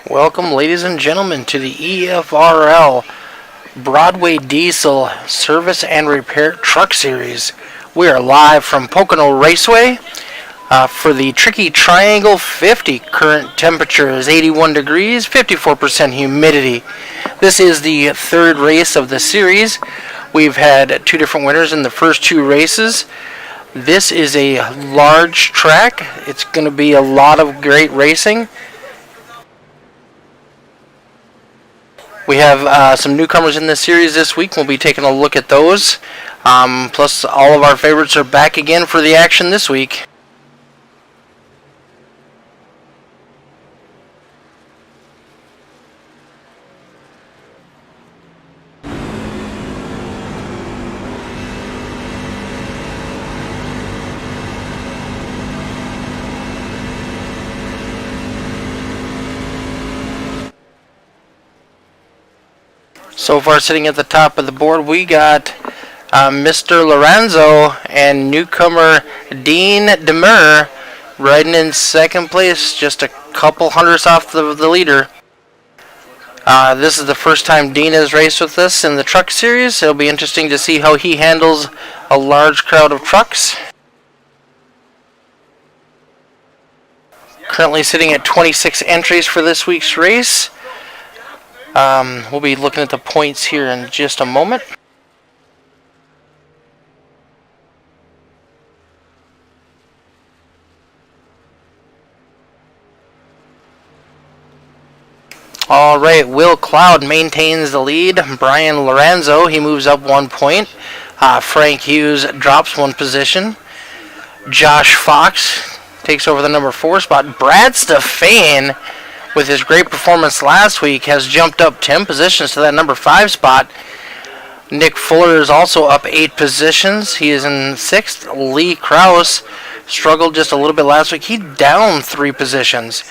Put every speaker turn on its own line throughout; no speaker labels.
Welcome, ladies and gentlemen, to the EFRL Broadway Diesel Service and Repair Truck Series. We are live from Pocono Raceway for the Tricky Triangle 50. Current temperature is 81 degrees, 54% humidity. This is the third race of the series. We've had two different winners in the first two races. This is a large track. It's going to be a lot of great racing. We have some newcomers in this series this week. We'll be taking a look at those. Plus, all of our favorites are back again for the action this week. So far, sitting at the top of the board, we got Mr. Lorenzo and newcomer Dean Demur riding in second place, just a couple hundredths off the leader. This is the first time Dean has raced with us in the truck series. It'll be interesting to see how he handles a large crowd of trucks. Currently sitting at 26 entries for this week's race. We'll be looking at the points here in just a moment. Alright, Will Cloud maintains the lead. Brian Lorenzo, he moves up 1 point. Frank Hughes drops 1 position. Josh Fox takes over the number 4 spot. Brad Stefan, with his great performance last week, has jumped up 10 positions to that number 5 spot. Nick Fuller is also up 8 positions. He is in 6th. Lee Krause struggled just a little bit last week. He down 3 positions.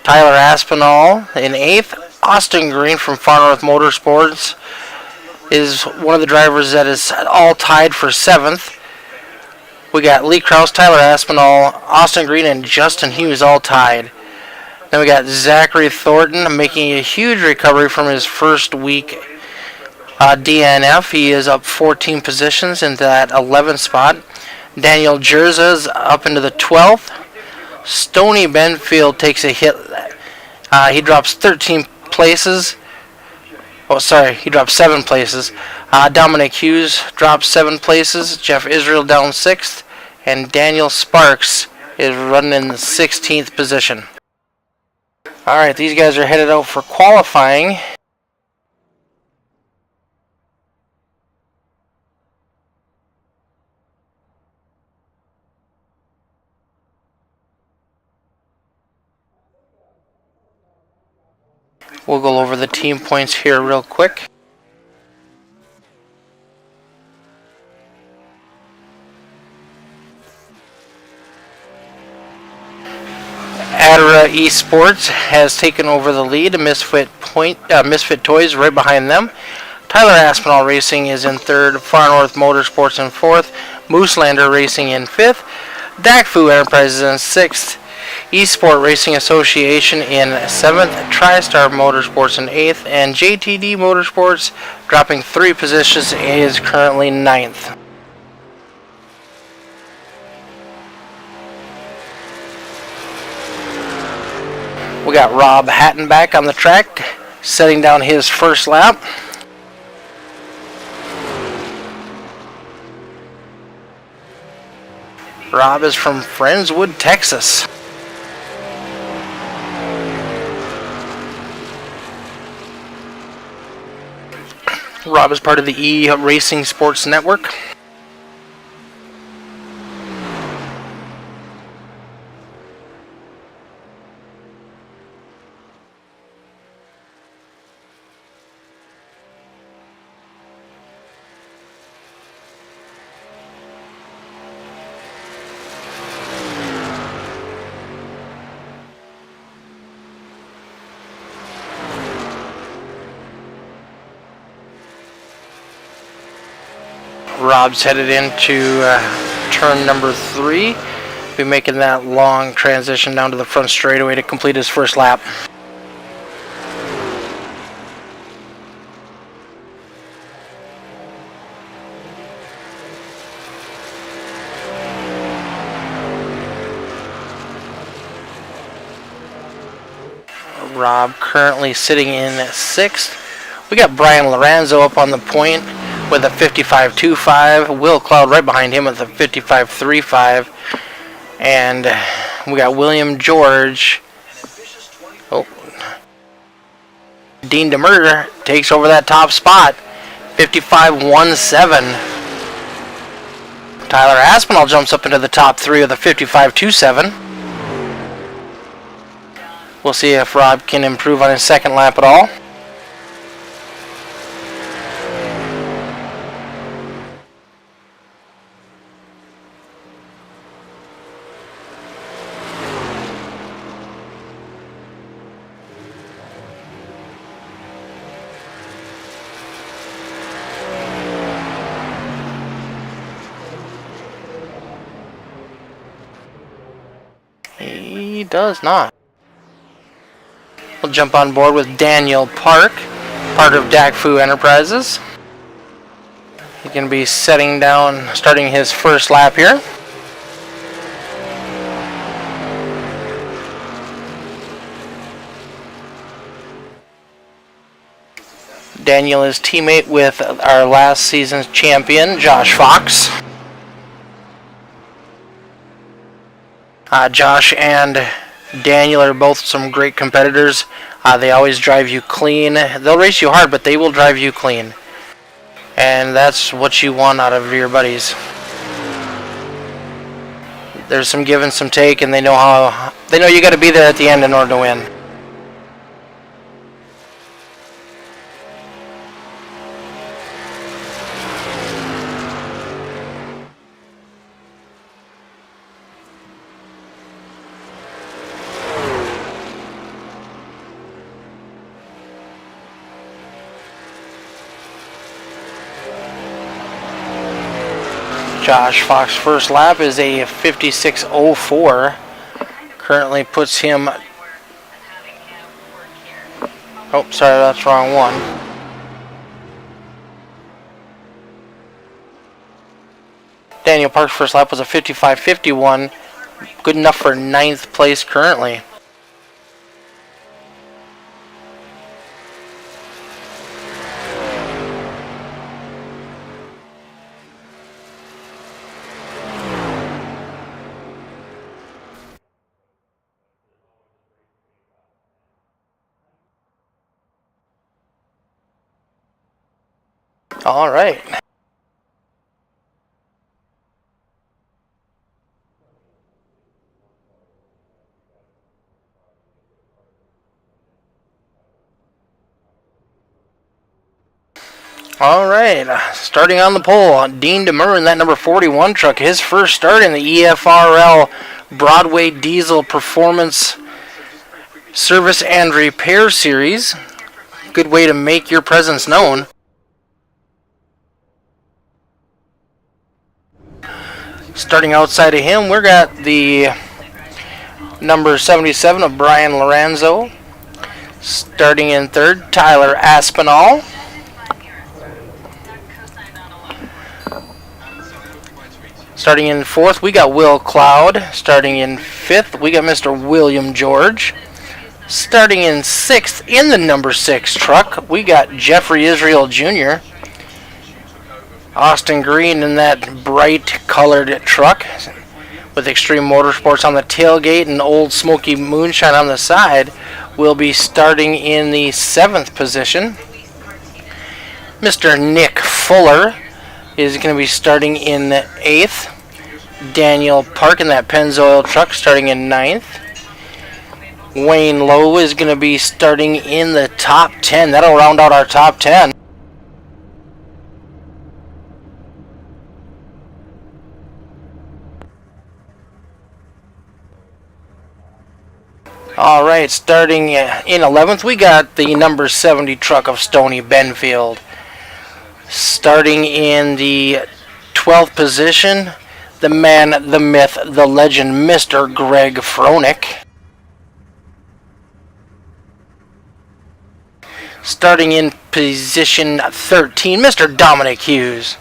Tyler Aspinall in 8th. Austin Green from Far North Motorsports is one of the drivers that is all tied for 7th. We got Lee Krause, Tyler Aspinall, Austin Green, and Justin Hughes all tied. Then we got Zachary Thornton making a huge recovery from his first week DNF. He is up 14 positions into that 11th spot. Daniel Jerza is up into the 12th. Stoney Benfield takes a hit. He drops 13 places. He drops 7 places. Dominic Hughes drops 7 places. Jeff Israel down 6th. And Daniel Sparks is running in the 16th position. Alright, these guys are headed out for qualifying. We'll go over the team points here real quick. Adara Esports has taken over the lead. Misfit Toys right behind them. Tyler Aspinall Racing is in 3rd. Far North Motorsports in 4th. Mooselander Racing in 5th. Dakfu Enterprises in 6th. Esport Racing Association in 7th. TriStar Motorsports in 8th. And JTD Motorsports, dropping 3 positions, is currently 9th. We got Rob Hattenback on the track, setting down his first lap. Rob is from Friendswood, Texas. Rob is part of the E-Racing Sports Network. Rob's headed into turn number 3. Be making that long transition down to the front straightaway to complete his first lap. Rob currently sitting in 6th. We got Brian Lorenzo up on the point with a 55.25. Will Cloud right behind him with a 55.35. And we got William George. Oh. Dean DeMurder takes over that top spot. 55.17. Tyler Aspinall jumps up into the top 3 with a 55.27. We'll see if Rob can improve on his second lap at all. He does not. We'll jump on board with Daniel Park, part of DACFU Enterprises. He's going to be starting his first lap here. Daniel is teammate with our last season's champion, Josh Fox. Josh and Daniel are both some great competitors. They always drive you clean. They'll race you hard, but they will drive you clean. And that's what you want out of your buddies. There's some give and some take, and they know you got to be there at the end in order to win. Josh Fox's first lap is a 56.04. Currently puts him... Oh, sorry, that's the wrong one. Daniel Park's first lap was a 55.51. Good enough for 9th place currently. All right. All right. Starting on the pole, Dean DeMurr in that number 41 truck. His first start in the EFRL Broadway Diesel Performance Service and Repair Series. Good way to make your presence known. Starting outside of him, we got the number 77 of Brian Lorenzo. Starting in 3rd, Tyler Aspinall. Starting in 4th, we got Will Cloud. Starting in 5th, we got Mr. William George. Starting in 6th, in the number 6 truck, we got Jeffrey Israel Jr. Austin Green in that bright colored truck with Extreme Motorsports on the tailgate and Old Smoky Moonshine on the side will be starting in the 7th position. Mr. Nick Fuller is going to be starting in 8th. Daniel Park in that Pennzoil truck starting in 9th. Wayne Lowe is going to be starting in the top 10. That'll round out our top 10. Alright, starting in 11th, we got the number 70 truck of Stony Benfield. Starting in the 12th position, the man, the myth, the legend, Mr. Greg Froelich. Starting in position 13, Mr. Dominic Hughes.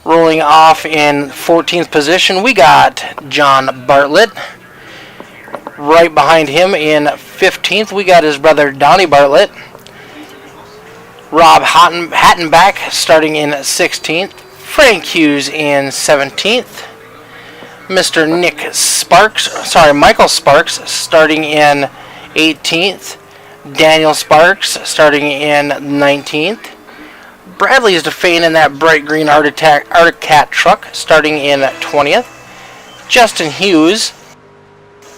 Rolling off in 14th position, we got John Bartlett. Right behind him in 15th, we got his brother Donnie Bartlett. Rob Hattenback starting in 16th. Frank Hughes in 17th. Michael Sparks starting in 18th. Daniel Sparks starting in 19th. Bradley's defeating in that bright green Arctic Cat truck starting in 20th. Justin Hughes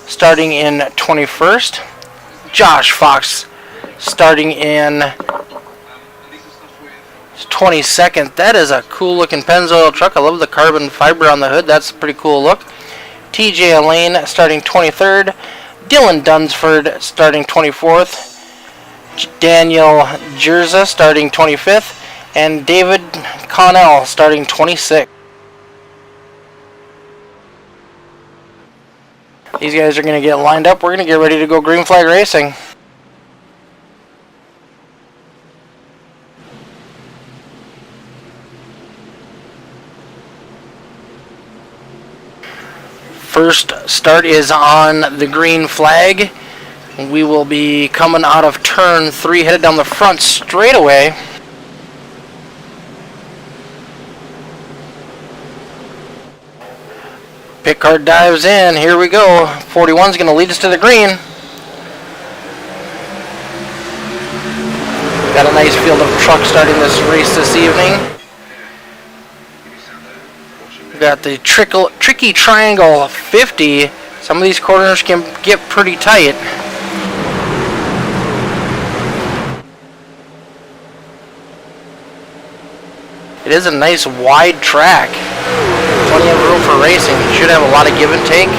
starting in 21st. Josh Fox starting in 22nd. That is a cool looking Pennzoil truck. I love the carbon fiber on the hood. That's a pretty cool look. TJ Elaine starting 23rd. Dylan Dunsford starting 24th. Daniel Jerza starting 25th. And David Connell starting 26th. These guys are going to get lined up. We're going to get ready to go green flag racing. First start is on the green flag. We will be coming out of turn 3, headed down the front straightaway. Pit card dives in. Here we go. 41 is going to lead us to the green. Got a nice field of trucks starting this race this evening. We've got the tricky triangle 50. Some of these corners can get pretty tight. It is a nice wide track. Plenty of room for racing. Should have a lot of give and take.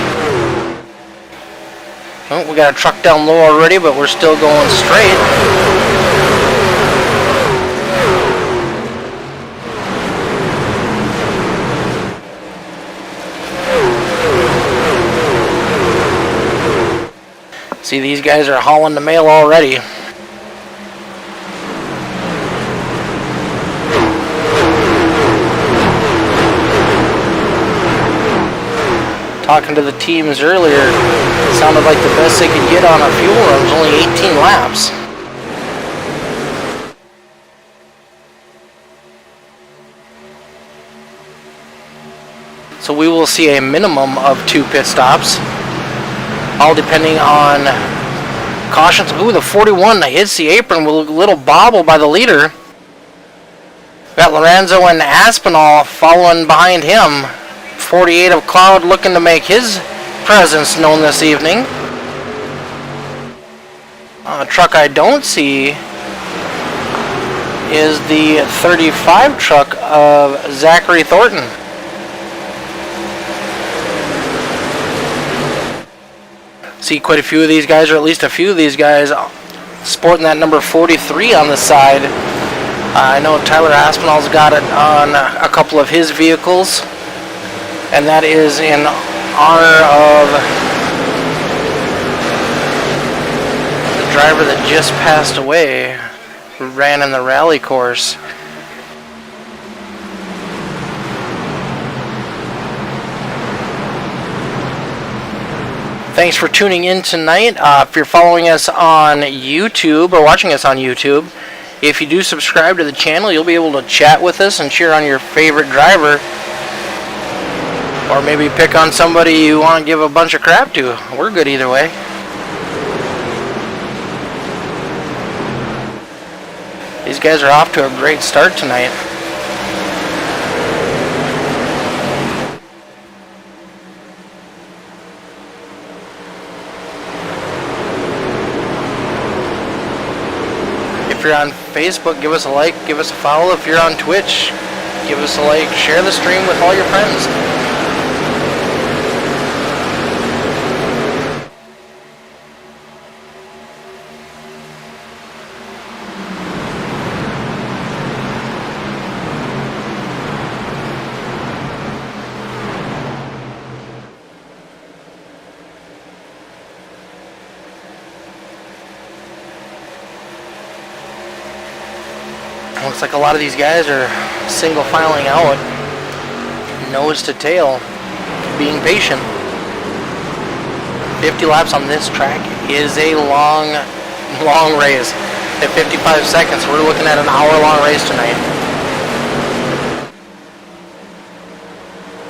Oh, we got a truck down low already, but we're still going straight. See, these guys are hauling the mail already. Talking to the teams earlier, it sounded like the best they could get on a fuel run was only 18 laps. So we will see a minimum of 2 pit stops, all depending on cautions. Ooh, the 41 hits the apron with a little bobble by the leader. Got Lorenzo and Aspinall following behind him. 48 of Cloud looking to make his presence known this evening. A truck I don't see is the 35 truck of Zachary Thornton. See quite a few of these guys, or at least a few of these guys, sporting that number 43 on the side. I know Tyler Aspinall's got it on a couple of his vehicles. And that is in honor of the driver that just passed away, who ran in the rally course. Thanks for tuning in tonight. If you're following us on YouTube or watching us on YouTube, if you do subscribe to the channel, you'll be able to chat with us and cheer on your favorite driver. Or maybe pick on somebody you want to give a bunch of crap to. We're good either way. These guys are off to a great start tonight. If you're on Facebook, give us a like, give us a follow. If you're on Twitch, give us a like, share the stream with all your friends. Looks like a lot of these guys are single filing out, nose to tail, being patient. 50 laps on this track is a long race. At 55 seconds, we're looking at an hour-long race tonight.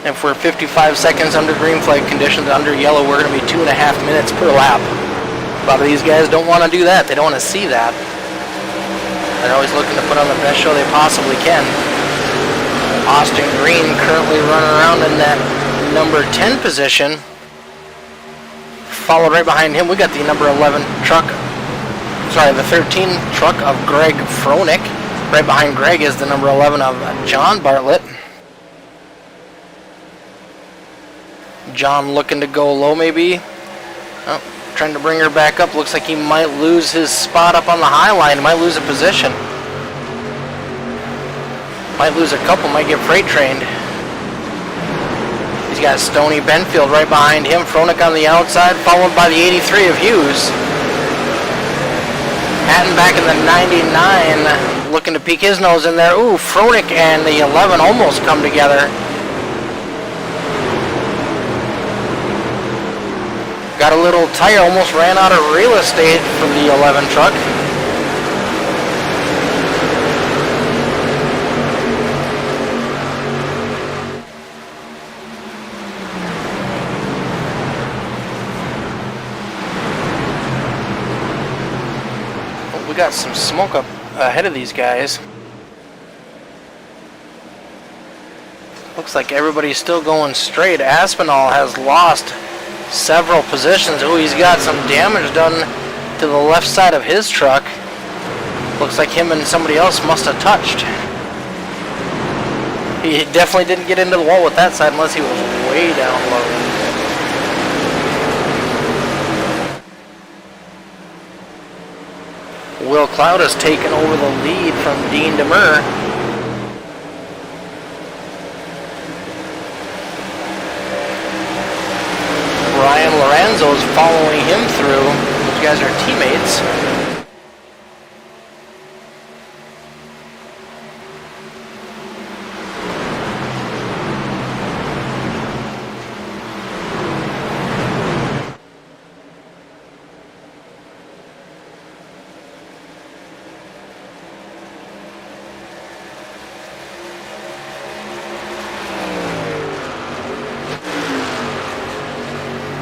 If we're 55 seconds under green flag conditions, under yellow, we're going to be 2.5 minutes per lap. A lot of these guys don't want to do that. They don't want to see that. They're always looking to put on the best show they possibly can. Austin Green currently running around in that number 10 position. Followed right behind him, we got the number 11 truck. Sorry, the 13 truck of Greg Froelich. Right behind Greg is the number 11 of John Bartlett. John looking to go low maybe. Oh, trying to bring her back up. Looks like he might lose his spot up on the high line. He might lose a position. Might lose a couple, might get freight trained. He's got Stoney Benfield right behind him. Froelich on the outside, followed by the 83 of Hughes. Hatton back in the 99, looking to peek his nose in there. Ooh, Froelich and the 11 almost come together. Got a little tight, almost ran out of real estate for the 11 truck. We got some smoke up ahead of these guys. Looks like everybody's still going straight. Aspinall has lost several positions. Oh, he's got some damage done to the left side of his truck. Looks like him and somebody else must have touched. He definitely didn't get into the wall with that side unless he was way down low. Will Cloud has taken over the lead from Dean Demur. Brian Lorenzo is following him through. Those guys are teammates.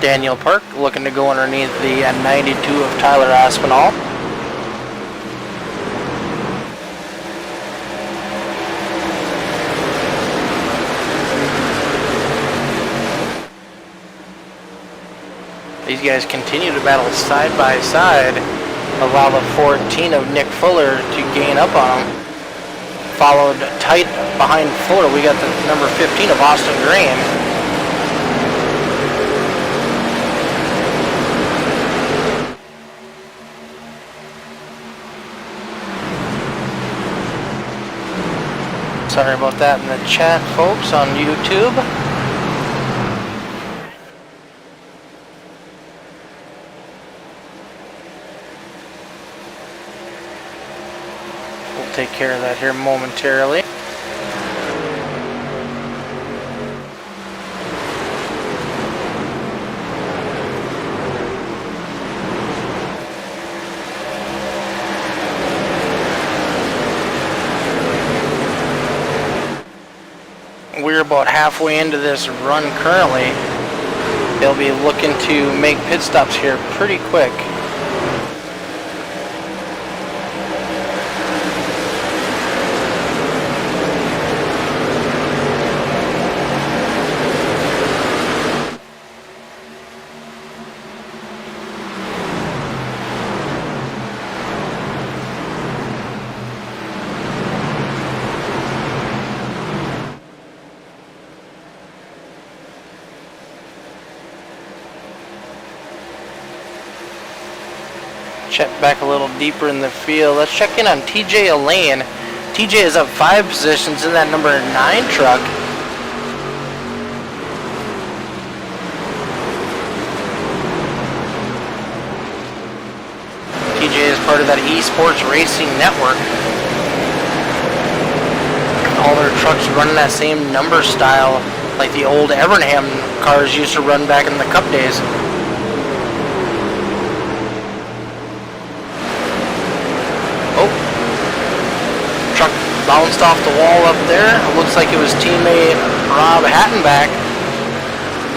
Daniel Park looking to go underneath the 92 of Tyler Aspinall. These guys continue to battle side by side. Allow the 14 of Nick Fuller to gain up on him. Followed tight behind Fuller, we got the number 15 of Austin Green. Sorry about that in the chat, folks, on YouTube. We'll take care of that here momentarily. We're about halfway into this run currently. They'll be looking to make pit stops here pretty quick. Check back a little deeper in the field. Let's check in on TJ Elaine. TJ is up 5 positions in that number 9 truck. TJ is part of that esports racing network. All their trucks running that same number style like the old Evernham cars used to run back in the Cup days. Bounced off the wall up there. It looks like it was teammate Rob Hattenback.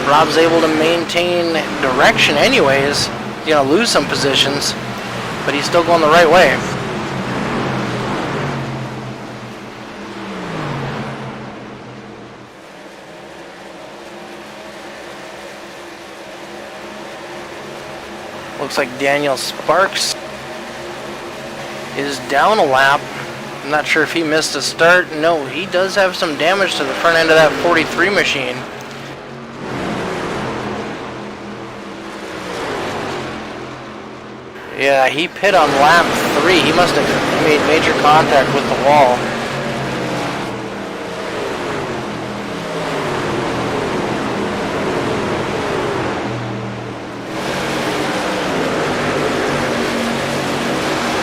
Rob's able to maintain direction anyways. He's going to lose some positions, but he's still going the right way. Looks like Daniel Sparks is down a lap. I'm not sure if he missed a start. No, he does have some damage to the front end of that 43 machine. Yeah, he pit on lap 3. He must have made major contact with the wall.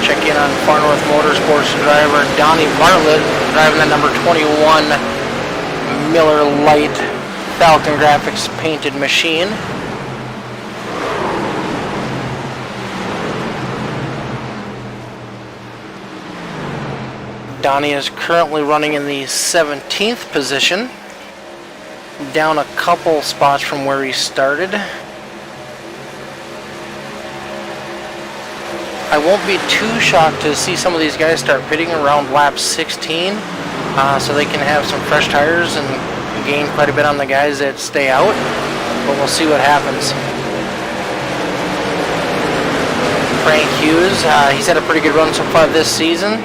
Check in on Far North Motorsports driver Donnie Bartlett, driving the number 21 Miller Lite Falcon Graphics painted machine. Donnie is currently running in the 17th position, down a couple spots from where he started. I won't be too shocked to see some of these guys start pitting around lap 16, so they can have some fresh tires and gain quite a bit on the guys that stay out, but we'll see what happens. Frank Hughes, he's had a pretty good run so far this season.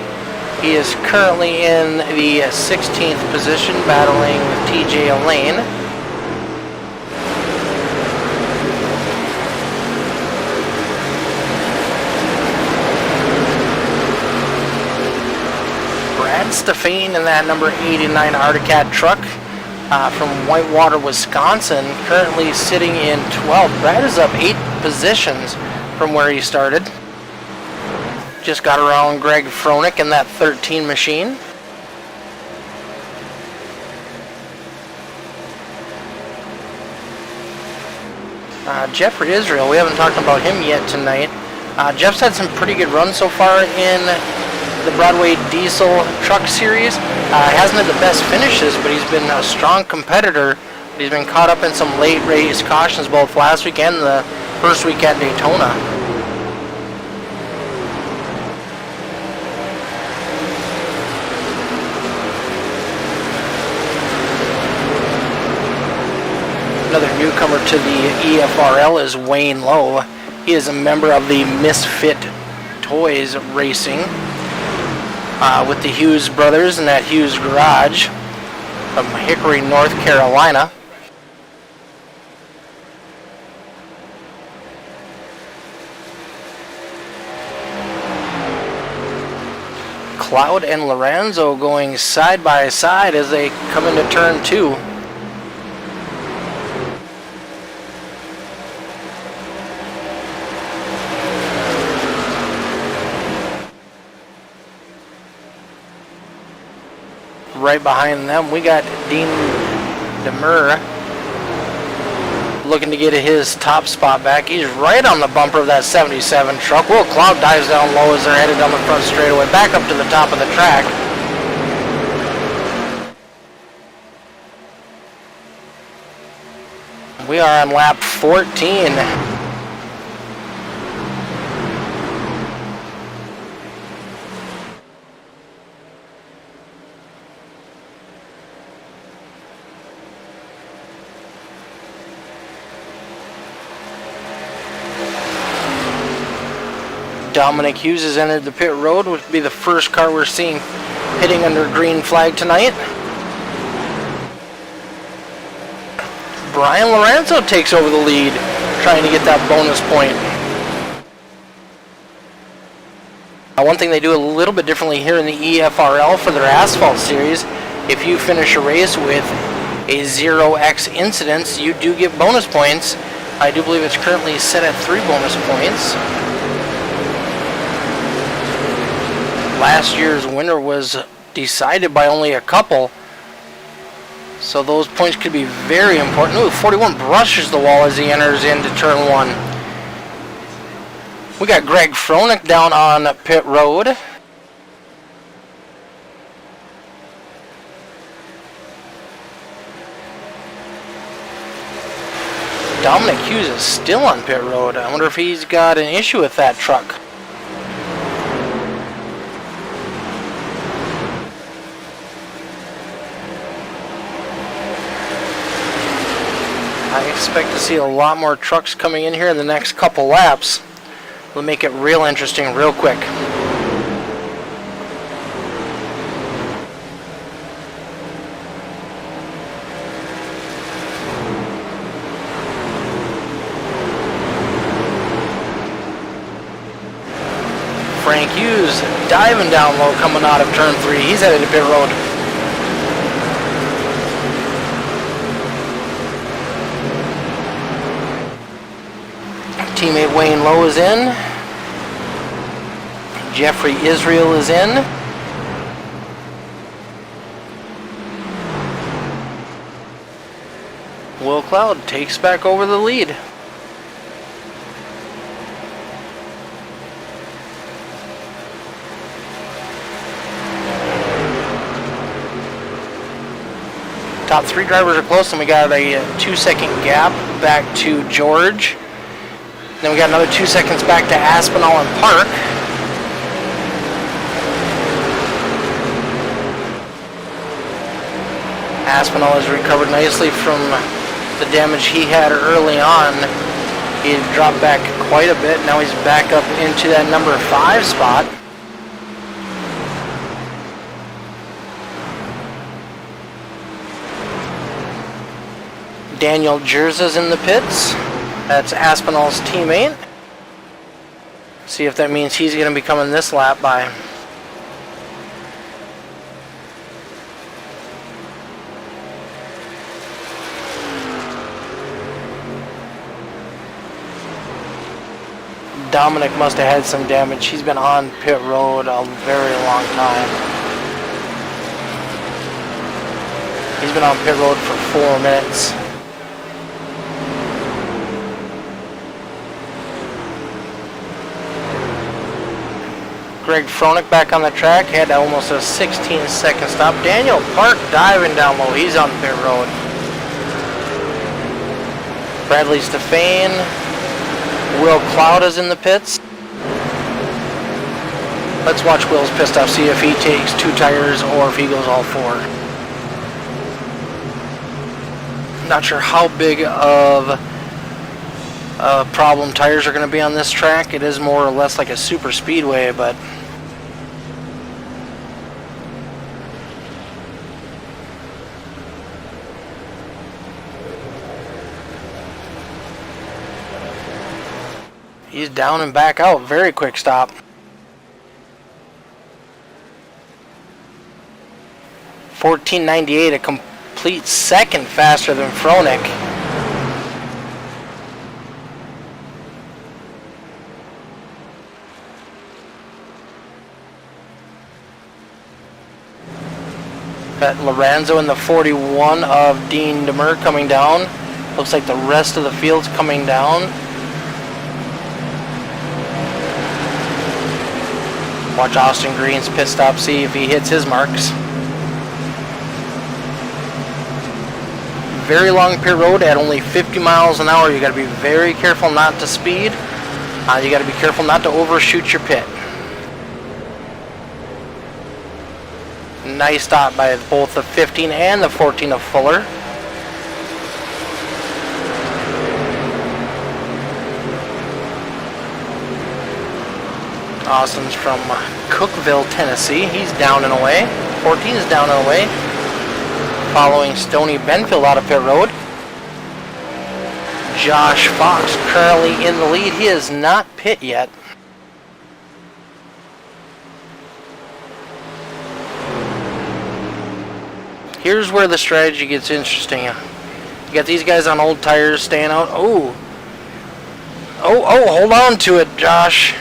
He is currently in the 16th position, battling with TJ Elaine. Brad Stefane in that number 89 Articat truck from Whitewater, Wisconsin, currently sitting in 12th. Brad is up 8 positions from where he started. Just got around Greg Froelich in that 13 machine. Jeffrey Israel, we haven't talked about him yet tonight. Jeff's had some pretty good runs so far in the Broadway Diesel Truck Series. Hasn't had the best finishes, but he's been a strong competitor. He's been caught up in some late race cautions both last week and the first week at Daytona. Another newcomer to the EFRL is Wayne Lowe. He is a member of the Misfit Toys Racing with the Hughes brothers in that Hughes garage from Hickory, North Carolina. Cloud and Lorenzo going side by side as they come into turn 2. Right behind them, we got Dean Demur looking to get his top spot back. He's right on the bumper of that 77 truck. Will Cloud dives down low as they're headed down the front straightaway, back up to the top of the track. We are on lap 14. Dominic Hughes has entered the pit road, which will be the first car we're seeing hitting under green flag tonight. Brian Lorenzo takes over the lead, trying to get that bonus point. Now, one thing they do a little bit differently here in the EFRL for their asphalt series, if you finish a race with a 0x incidence, you do get bonus points. I do believe it's currently set at 3 bonus points. Last year's winner was decided by only a couple, so those points could be very important. Ooh, 41 brushes the wall as he enters into turn 1. We got Greg Froelich down on pit road. Dominic Hughes is still on pit road. I wonder if he's got an issue with that truck. I expect to see a lot more trucks coming in here in the next couple laps. We'll make it real interesting real quick. Frank Hughes diving down low coming out of turn 3. He's headed to pit road. Teammate Wayne Lowe is in. Jeffrey Israel is in. Will Cloud takes back over the lead. Top 3 drivers are close, and we got a 2-second gap back to George. Then we got another 2 seconds back to Aspinall and Park. Aspinall has recovered nicely from the damage he had early on. He had dropped back quite a bit. Now he's back up into that number 5 spot. Daniel Jerza's in the pits. That's Aspinall's teammate. See if that means he's going to be coming this lap by. Dominic must have had some damage. He's been on pit road a very long time. He's been on pit road for 4 minutes. Greg Froelich back on the track, had almost a 16-second stop. Daniel Park diving down low, he's on pit road. Bradley Stefan, Will Cloud is in the pits. Let's watch Will's pit stop, see if he takes 2 tires or if he goes all 4. Not sure how big of problem tires are going to be on this track. It is more or less like a super speedway, but he's down and back out. Very quick stop. $14.98, a complete second faster than Froelich. Got Lorenzo in the 41 of Dean Demers coming down. Looks like the rest of the field's coming down. Watch Austin Green's pit stop, see if he hits his marks. Very long pit road at only 50 miles an hour. You got to be very careful not to speed. You got to be careful not to overshoot your pit. Nice stop by both the 15 and the 14 of Fuller. Austin's from Cookeville, Tennessee. He's down and away. 14 is down and away. Following Stoney Benfield out of pit road. Josh Fox currently in the lead. He is not pit yet. Here's where the strategy gets interesting. You got these guys on old tires staying out. Oh, hold on to it, Josh.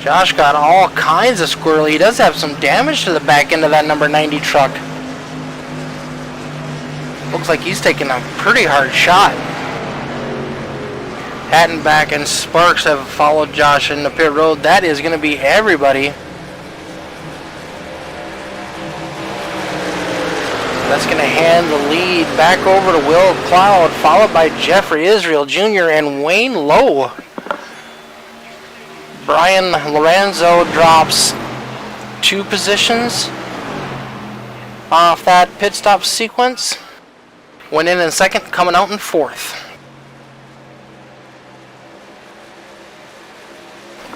Josh got all kinds of squirrely. He does have some damage to the back end of that number 90 truck. Looks like he's taking a pretty hard shot. Hattenback and Sparks have followed Josh in the pit road. That is going to be everybody. That's going to hand the lead back over to Will Cloud, followed by Jeffrey Israel Jr. and Wayne Lowe. Brian Lorenzo drops 2 positions off that pit stop sequence. Went in second, coming out in 4th.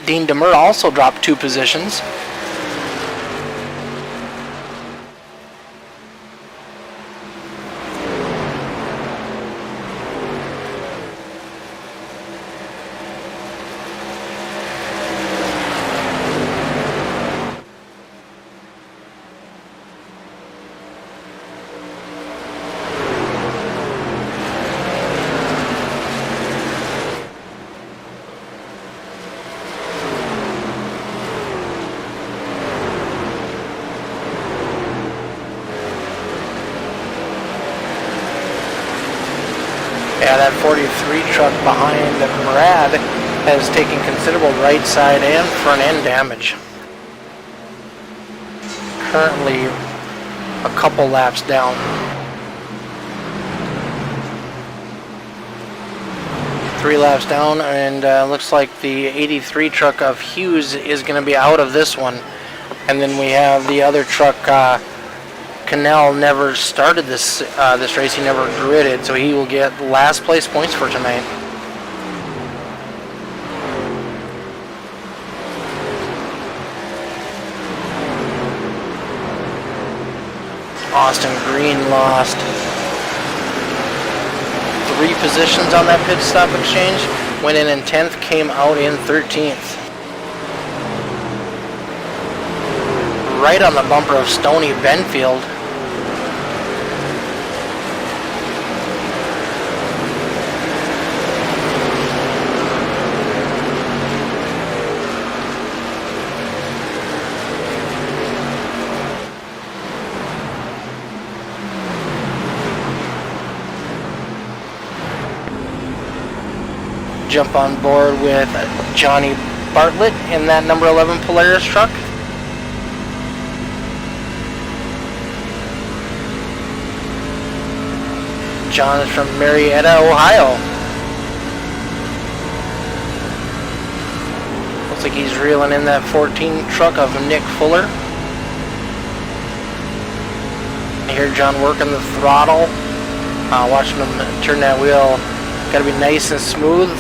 Dean Demur also dropped 2 positions. Yeah, that 43 truck behind Brad has taken considerable right side and front end damage. Currently a couple laps down. 3 laps down, and looks like the 83 truck of Hughes is going to be out of this one. And then we have the other truck, Cannell never started this race. He never gridded, so he will get last place points for tonight. Austin Green lost 3 positions on that pit stop exchange. Went in 10th, came out in 13th. Right on the bumper of Stoney Benfield. Jump on board with Johnny Bartlett in that number 11 Polaris truck. John is from Marietta, Ohio. Looks like he's reeling in that 14 truck of Nick Fuller. I hear John working the throttle, watching him turn that wheel. Got to be nice and smooth.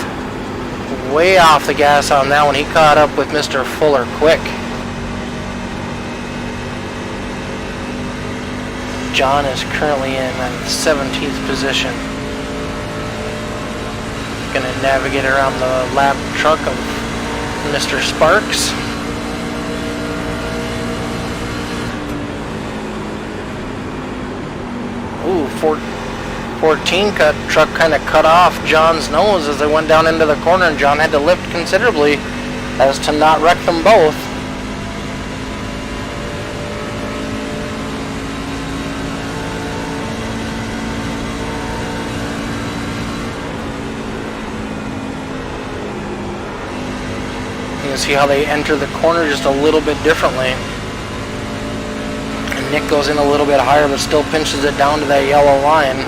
Way off the gas on that one. He caught up with Mr. Fuller quick. John is currently in 17th position. Going to navigate around the lap truck of Mr. Sparks. Ooh, 14 truck kind of cut off John's nose as they went down into the corner, and John had to lift considerably as to not wreck them both. You can see how they enter the corner just a little bit differently. And Nick goes in a little bit higher but still pinches it down to that yellow line.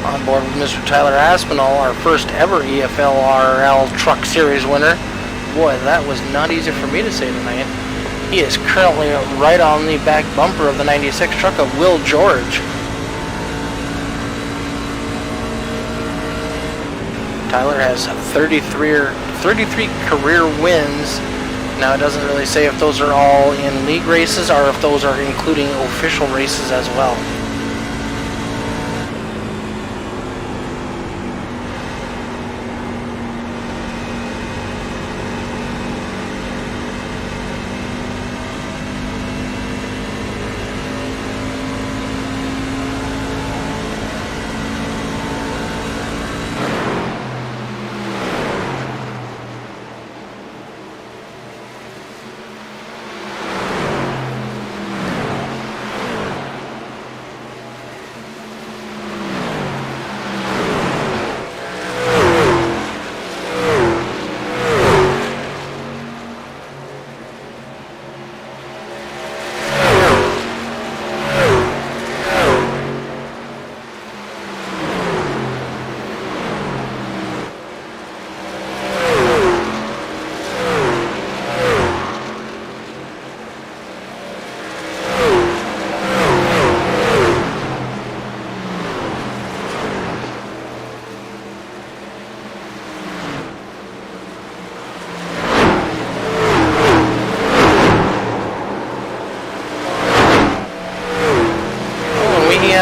On board with Mr. Tyler Aspinall, our first ever EFLRL Truck Series winner. Boy, that was not easy for me to say tonight. He is currently right on the back bumper of the 96 truck of Will George. Tyler has 33 career wins. Now it doesn't really say if those are all in league races or if those are including official races as well.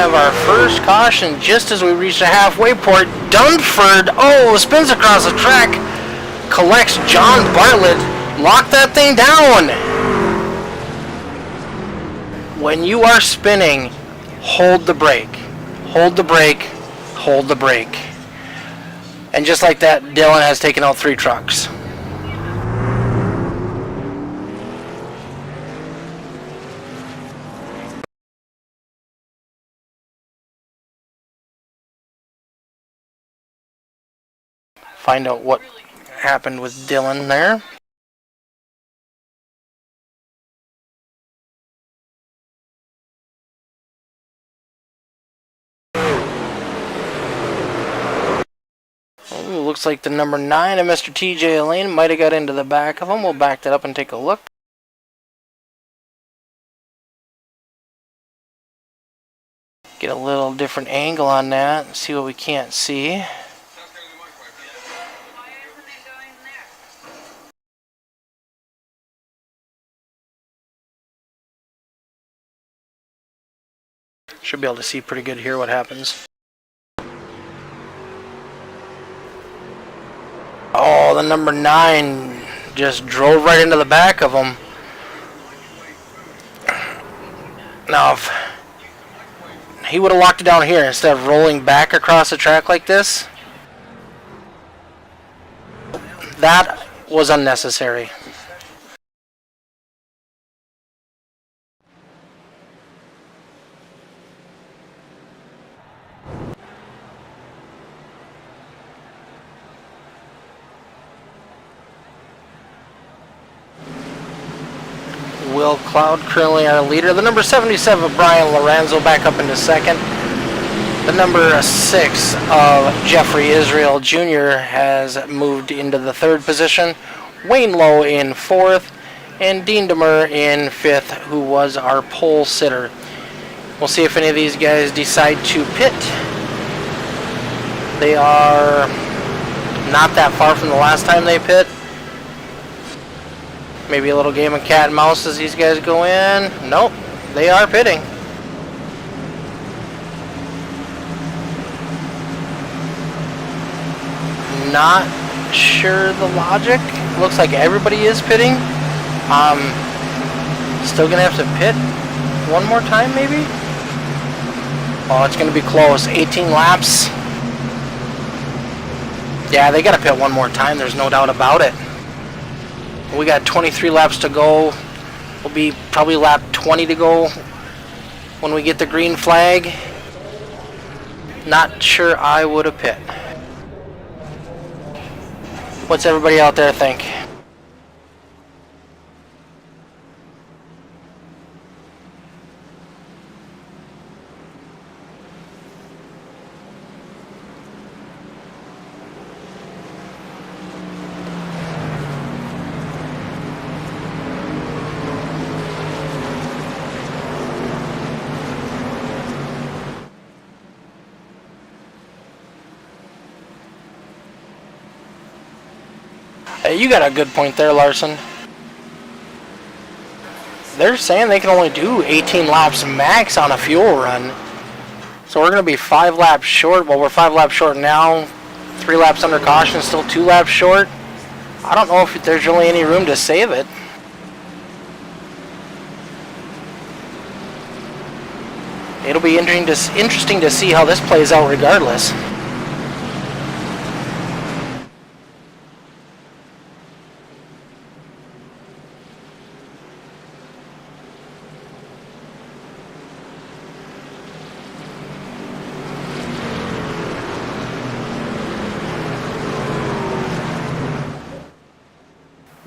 have our first caution just as we reach the halfway point. Dunford, spins across the track, collects John Bartlett. Lock that thing down. When you are spinning, hold the brake. Hold the brake. Hold the brake. And just like that, Dylan has taken out 3 trucks. Find out what happened with Dylan there. Ooh, looks like the number 9 of Mr. TJ Lane might have got into the back of him. We'll back that up and take a look. Get a little different angle on that and see what we can't see. Should be able to see pretty good here what happens. Oh, the number 9 just drove right into the back of him. Now, if he would have locked it down here instead of rolling back across the track like this, that was unnecessary. Will Cloud currently our leader. The number 77 of Brian Lorenzo back up into second. The number 6 of Jeffrey Israel Jr. has moved into the 3rd position. Wayne Lowe in 4th. And Dean Demur in 5th, who was our pole sitter. We'll see if any of these guys decide to pit. They are not that far from the last time they pit. Maybe a little game of cat and mouse as these guys go in. Nope, they are pitting. Not sure the logic. Looks like everybody is pitting. Still gonna have to pit one more time maybe? Oh, it's gonna be close. 18 laps. Yeah, they gotta pit one more time, there's no doubt about it. We got 23 laps to go. We'll be probably lap 20 to go when we get the green flag. Not sure I would have pit. What's everybody out there think? Hey, you got a good point there, Larson. They're saying they can only do 18 laps max on a fuel run. So we're going to be 5 laps short. Well, we're 5 laps short now. 3 laps under caution, still 2 laps short. I don't know if there's really any room to save it. It'll be interesting to see how this plays out regardless.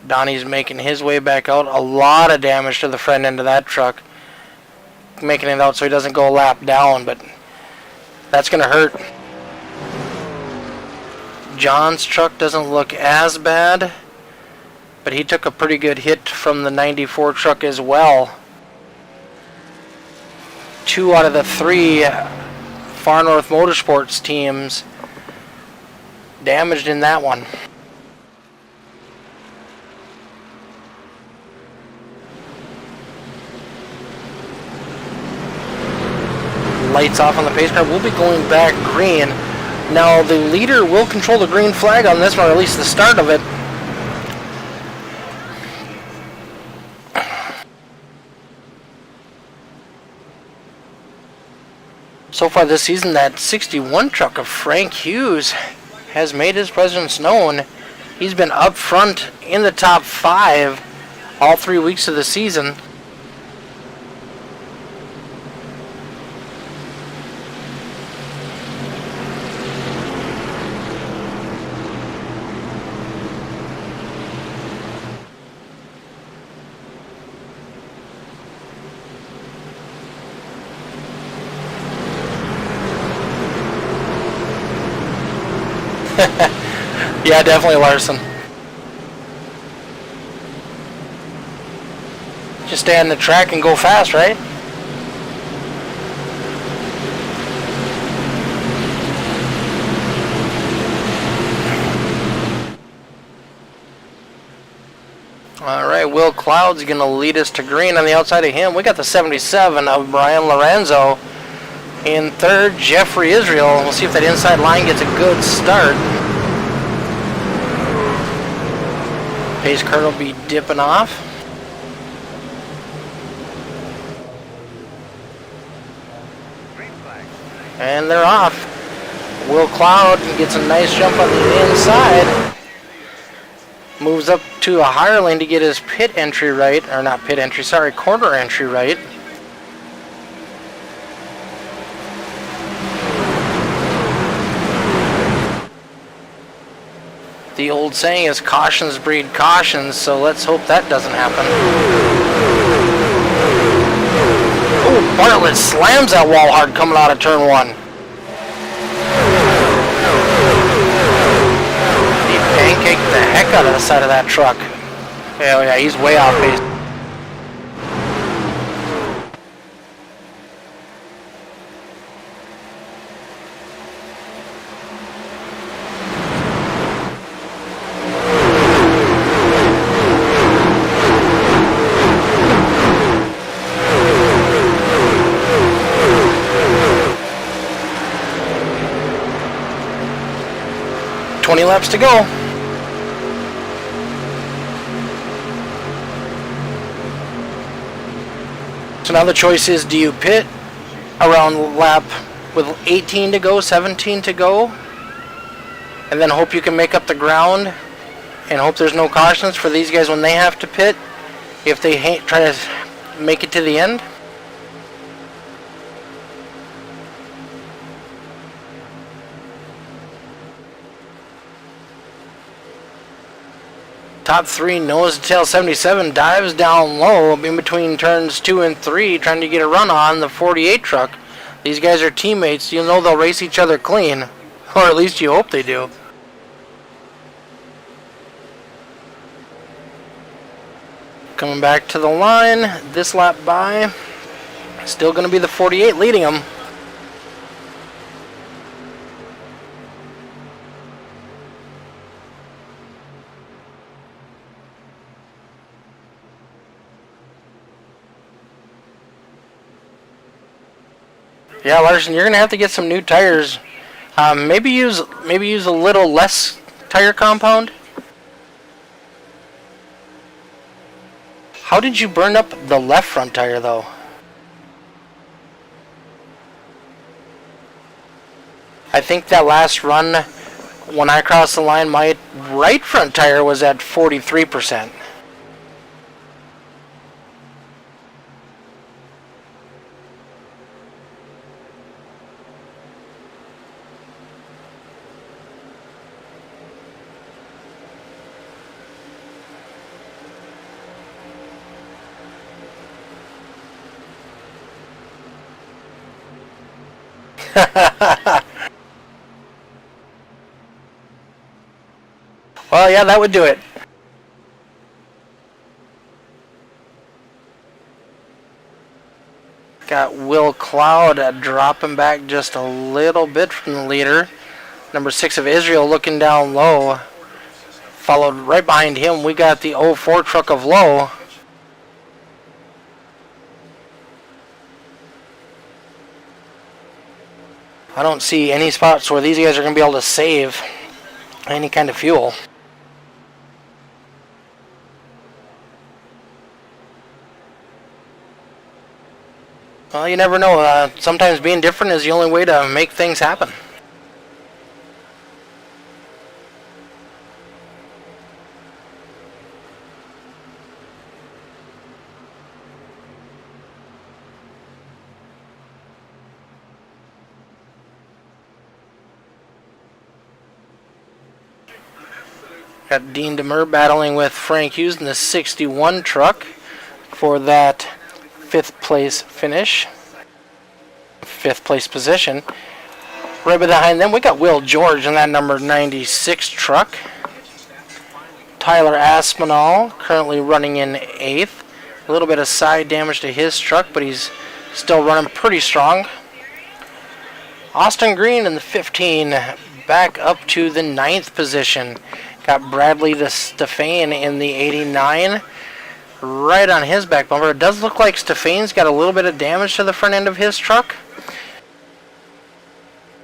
Donnie's making his way back out. A lot of damage to the front end of that truck. Making it out so he doesn't go a lap down, but that's going to hurt. John's truck doesn't look as bad, but he took a pretty good hit from the 94 truck as well. 2 out of the 3 Far North Motorsports teams damaged in that one. lights off on the pace car. We'll be going back green. Now the leader will control the green flag on this one, or at least the start of it. So far this season, that 61 truck of Frank Hughes has made his presence known. He's been up front in the top 5 all 3 weeks of the season. Yeah, definitely Larson. Just stay on the track and go fast, right? Alright, Will Cloud's going to lead us to green on the outside of him. We got the 77 of Brian Lorenzo. In third, Jeffrey Israel. We'll see if that inside line gets a good start. Pace car will be dipping off. And they're off. Will Cloud gets a nice jump on the inside. Moves up to a higher lane to get his pit entry right. Or not pit entry, sorry, corner entry right. The old saying is cautions breed cautions, so let's hope that doesn't happen. Oh, Bartlett slams that wall hard coming out of turn 1. He pancaked the heck out of the side of that truck. Hell yeah, he's way off base. Laps to go. So now the choice is, do you pit around lap with 18 to go, 17 to go, and then hope you can make up the ground and hope there's no cautions for these guys when they have to pit if they try to make it to the end? Top 3 nose to tail 77 dives down low in between turns 2 and 3 trying to get a run on the 48 truck. These guys are teammates. You know they'll race each other clean. Or at least you hope they do. Coming back to the line. This lap by. Still going to be the 48 leading them. Yeah, Larson, you're gonna have to get some new tires. Maybe use a little less tire compound. How did you burn up the left front tire though? I think that last run, when I crossed the line, my right front tire was at 43%. Well, yeah, that would do it. Got Will Cloud dropping back just a little bit from the leader. Number 6 of Israel looking down low. Followed right behind him, we got the 04 truck of Low. I don't see any spots where these guys are going to be able to save any kind of fuel. Well, you never know. Sometimes being different is the only way to make things happen. Got Dean Demers battling with Frank Hughes in the 61 truck for that 5th place finish. 5th place position. Right behind them, we got Will George in that number 96 truck. Tyler Aspinall currently running in 8th. A little bit of side damage to his truck, but he's still running pretty strong. Austin Green in the 15, back up to the 9th position. Got Bradley Stefan in the 89, right on his back bumper. It does look like Stefan's got a little bit of damage to the front end of his truck.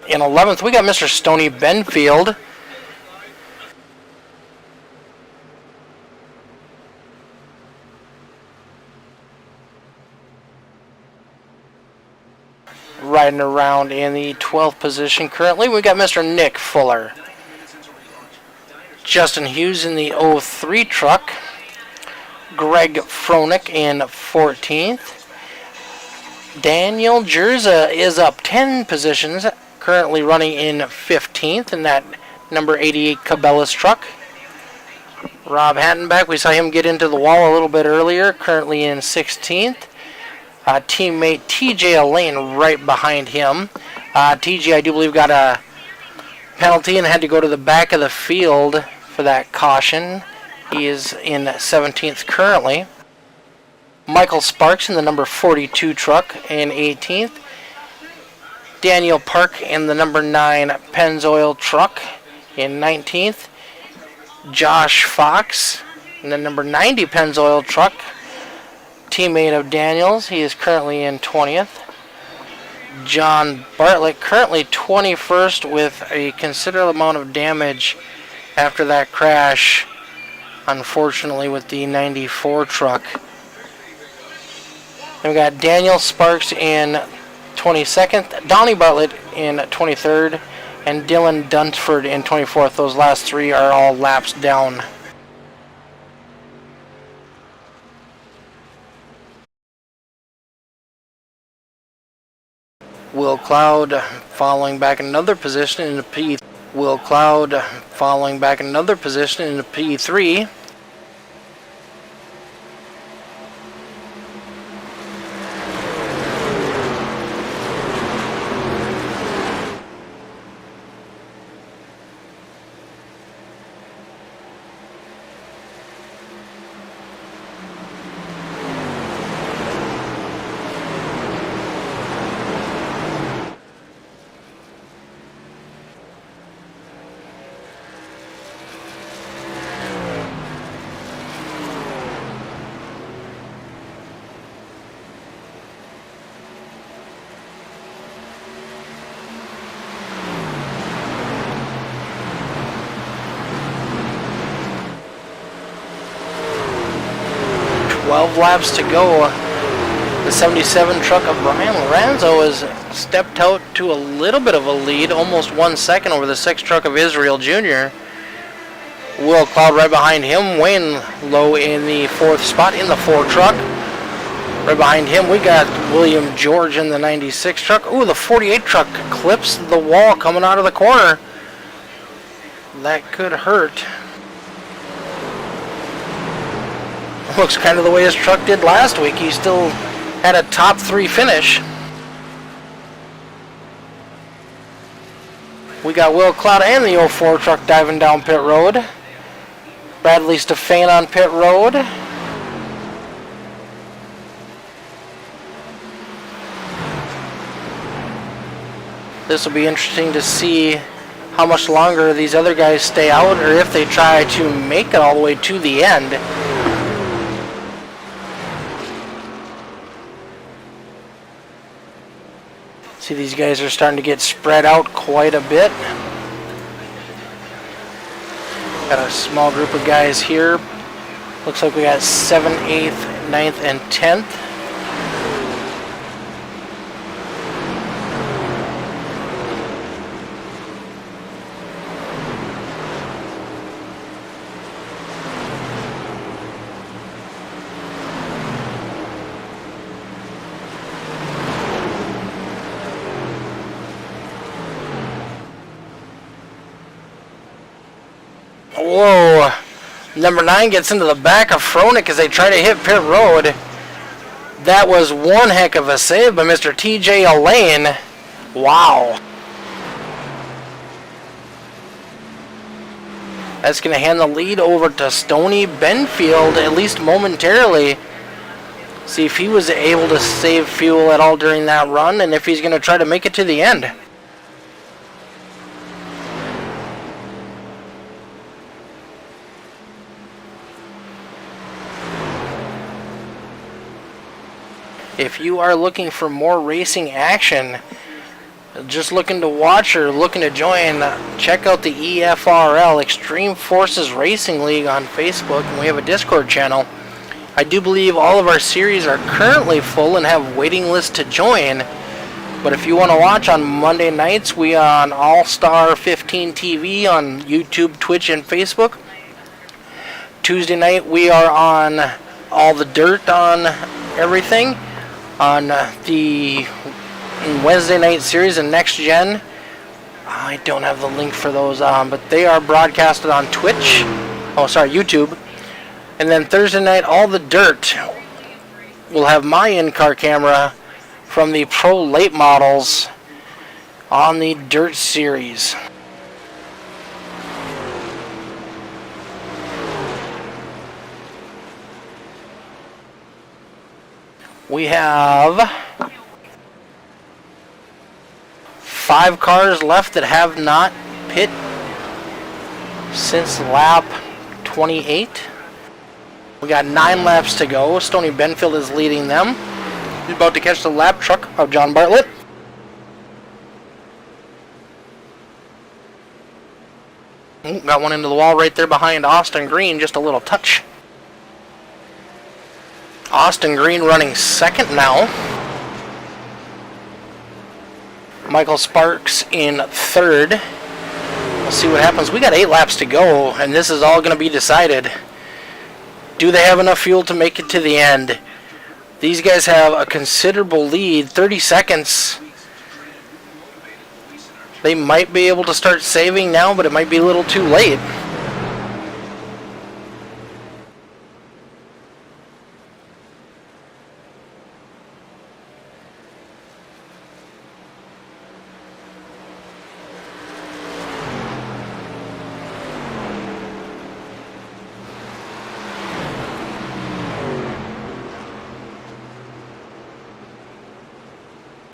In 11th, we got Mr. Stoney Benfield. Riding around in the 12th position currently, we got Mr. Nick Fuller. Justin Hughes in the 03 truck. Greg Froelich in 14th. Daniel Jerza is up 10 positions, currently running in 15th in that number 88 Cabela's truck. Rob Hattenbeck, we saw him get into the wall a little bit earlier, currently in 16th. Teammate TJ Elaine right behind him. TJ, I do believe, got a penalty and had to go to the back of the field for that caution. He is in 17th currently. Michael Sparks in the number 42 truck in 18th. Daniel Park in the number 9 Pennzoil truck in 19th. Josh Fox in the number 90 Pennzoil truck, teammate of Daniels. He is currently in 20th. John Bartlett currently 21st with a considerable amount of damage after that crash, unfortunately, with the 94 truck. Then we got Daniel Sparks in 22nd, Donnie Bartlett in 23rd, and Dylan Dunsford in 24th. Those last 3 are all laps down. Will Cloud following back another position in the P. Will Cloud following back another position in the P3. Laps to go. The 77 truck of Brian Lorenzo has stepped out to a little bit of a lead, almost 1 second over the 6 truck of Israel Jr. Will Cloud right behind him. Wayne Lowe in the 4th spot in the 4 truck. Right behind him we got William George in the 96 truck. Ooh, the 48 truck clips the wall coming out of the corner. That could hurt. Looks kind of the way his truck did last week. He still had a top 3 finish. We got Will Cloud and the 04 truck diving down pit road. Bradley Stefan on pit road. This will be interesting to see how much longer these other guys stay out, or if they try to make it all the way to the end. See, these guys are starting to get spread out quite a bit. Got a small group of guys here. Looks like we got 7th, 8th, 9th, and 10th. Whoa. Number 9 gets into the back of Fronik as they try to hit pit road. That was one heck of a save by Mr. TJ Elaine. Wow. That's going to hand the lead over to Stony Benfield, at least momentarily. See if he was able to save fuel at all during that run, and if he's going to try to make it to the end. If you are looking for more racing action, just looking to watch or looking to join, check out the EFRL, Extreme Forces Racing League, on Facebook, and we have a Discord channel. I do believe all of our series are currently full and have waiting lists to join, but if you want to watch on Monday nights, we are on All Star 15 TV on YouTube, Twitch, and Facebook. Tuesday night, we are on All the Dirt on everything. On the Wednesday night series and Next Gen, I don't have the link for those, but they are broadcasted on Twitch. Oh, sorry, YouTube. And then Thursday night, All the Dirt. We'll have my in-car camera from the Pro Late Models on the Dirt series. We have 5 cars left that have not pit since lap 28. We got 9 laps to go. Stony Benfield is leading them. He's about to catch the lap truck of John Bartlett. Got one into the wall right there behind Austin Green, just a little touch. Austin Green running second now. Michael Sparks in third. We'll see what happens. We got 8 laps to go, and this is all going to be decided. Do they have enough fuel to make it to the end? These guys have a considerable lead, 30 seconds. They might be able to start saving now, but it might be a little too late.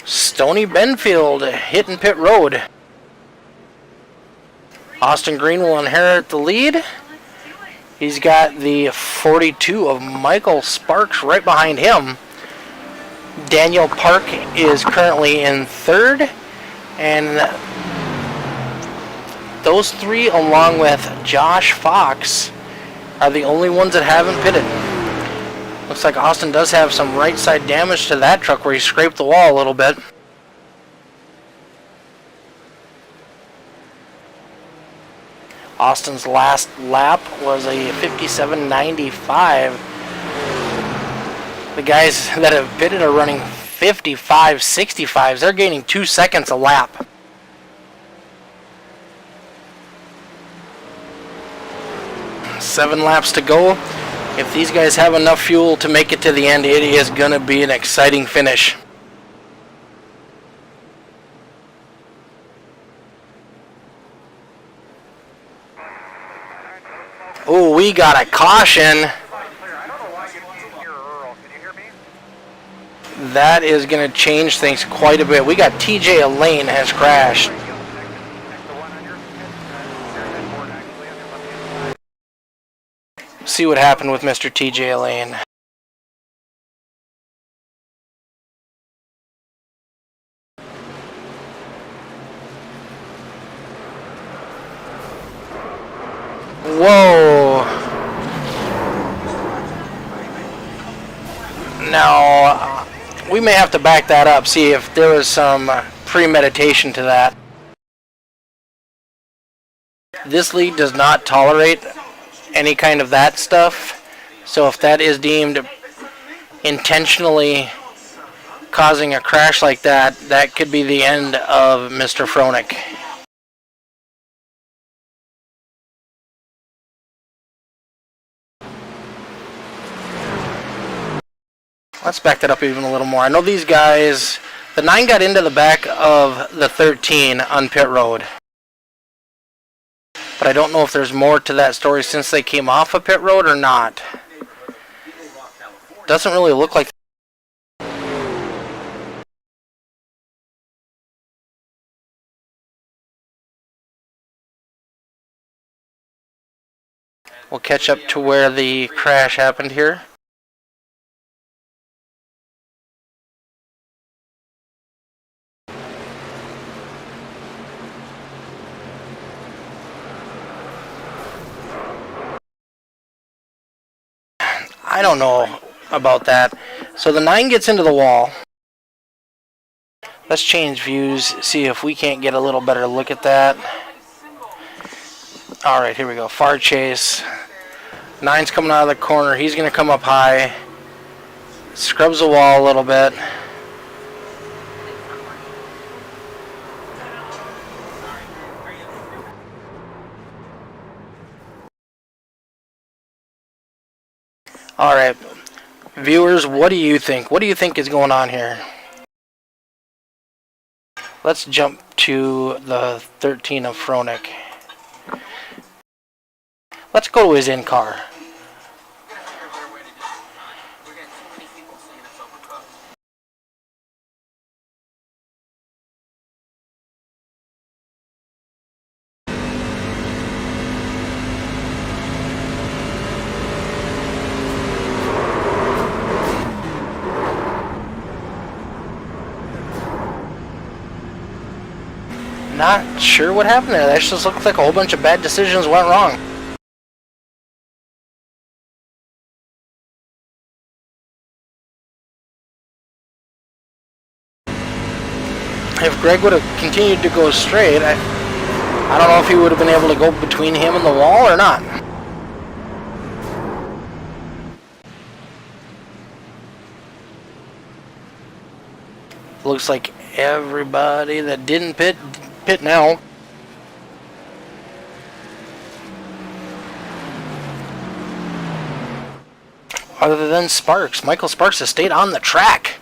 Stony Benfield hitting pit road. Austin Green will inherit the lead. He's got the 42 of Michael Sparks right behind him. Daniel Park is currently in third. And those 3, along with Josh Fox, are the only ones that haven't pitted. Looks like Austin does have some right side damage to that truck where he scraped the wall a little bit. Austin's last lap was a 57.95. The guys that have pitted are running 55.65s. They're gaining 2 seconds a lap. Seven laps to go. If these guys have enough fuel to make it to the end, it is going to be an exciting finish. Oh, we got a caution. That is going to change things quite a bit. We got TJ Elaine has crashed. See what happened with Mr. TJ Elaine. Whoa. Now, we may have to back that up, see if there was some premeditation to that. This league does not tolerate any kind of that stuff, so if that is deemed intentionally causing a crash like that, that could be the end of Mr. Froelich. Let's back that up even a little more. I know these guys, the 9 got into the back of the 13 on pit road. But I don't know if there's more to that story since they came off of pit road or not. Doesn't really look like. We'll catch up to where the crash happened here. I don't know about that. So the 9 gets into the wall. Let's change views, see if we can't get a little better look at that. Alright, here we go. Far chase. 9's coming out of the corner. He's going to come up high. Scrubs the wall a little bit. Alright, viewers, what do you think? What do you think is going on here? Let's jump to the 13 of Froelich. Let's go to his in-car. Not sure what happened there. That just looks like a whole bunch of bad decisions went wrong. If Greg would have continued to go straight, I don't know if he would have been able to go between him and the wall or not. Looks like everybody that didn't pit now. Other than Sparks. Michael Sparks has stayed on the track.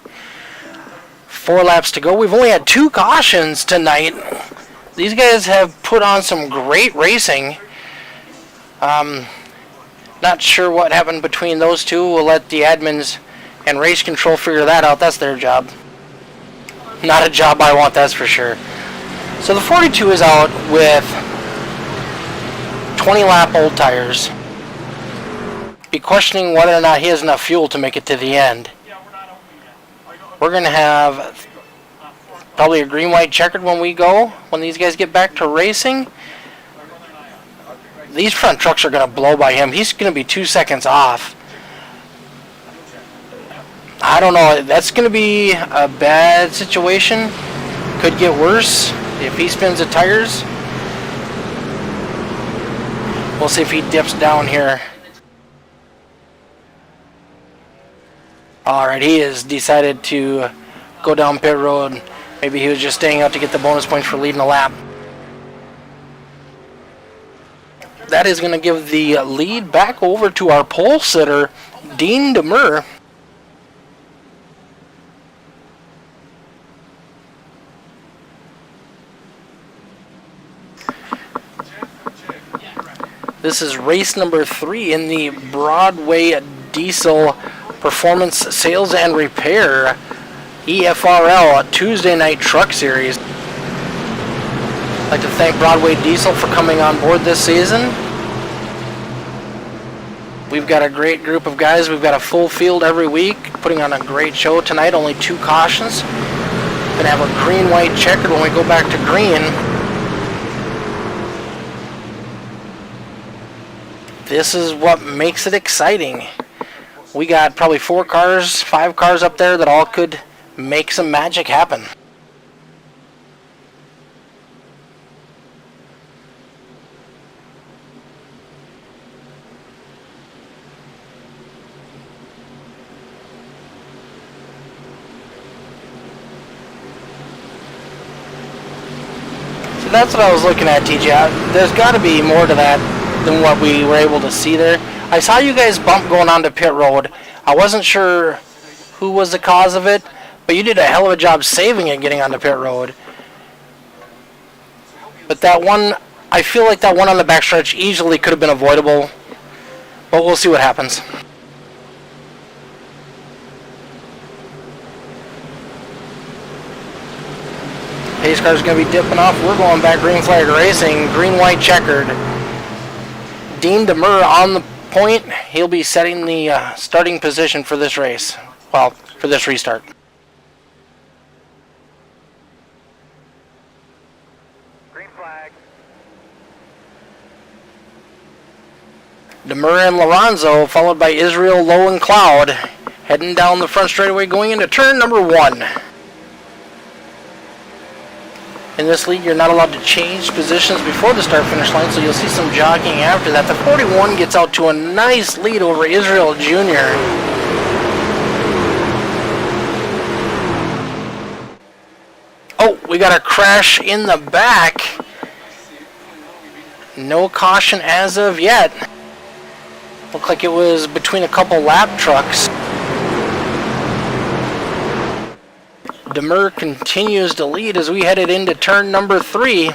4 laps to go. We've only had 2 cautions tonight. These guys have put on some great racing. Not sure what happened between those two. We'll let the admins and race control figure that out. That's their job. Not a job I want, that's for sure. So the 42 is out with 20 lap old tires. Be questioning whether or not he has enough fuel to make it to the end. We're going to have probably a green-white checkered when we go, when these guys get back to racing. These front trucks are going to blow by him. He's going to be 2 seconds off. I don't know. That's going to be a bad situation. Could get worse if he spins the tires. We'll see if he dips down here. Alright, he has decided to go down pit road. Maybe he was just staying out to get the bonus points for leading a lap. That is going to give the lead back over to our pole sitter, Dean Demur. This is race number 3 in the Broadway Diesel Performance Sales and Repair EFRL Tuesday Night Truck Series. I'd like to thank Broadway Diesel for coming on board this season. We've got a great group of guys. We've got a full field every week, putting on a great show tonight. Only 2 cautions. Gonna have a green-white checkered when we go back to green. this is what makes it exciting. We got probably 4 cars, 5 cars up there that all could make some magic happen. So that's what I was looking at, TJ. There's got to be more to that than what we were able to see there. I saw you guys bump going onto pit road. I wasn't sure who was the cause of it, but you did a hell of a job saving it getting onto pit road. But that one, I feel like that one on the backstretch easily could have been avoidable, but we'll see what happens. Pace car's going to be dipping off. We're going back green flag racing, green, white, checkered. Dean DeMur on the point. He'll be setting the starting position for this race. Well, for this restart.
Green flag.
DeMur and Lorenzo, followed by Israel, Lowe, and Cloud, heading down the front straightaway going into turn number 1. In this league, you're not allowed to change positions before the start-finish line, so you'll see some jockeying after that. The 41 gets out to a nice lead over Israel Jr. Oh, we got a crash in the back. No caution as of yet. Looked like it was between a couple lap trucks. DeMur continues to lead as we headed into turn number 3.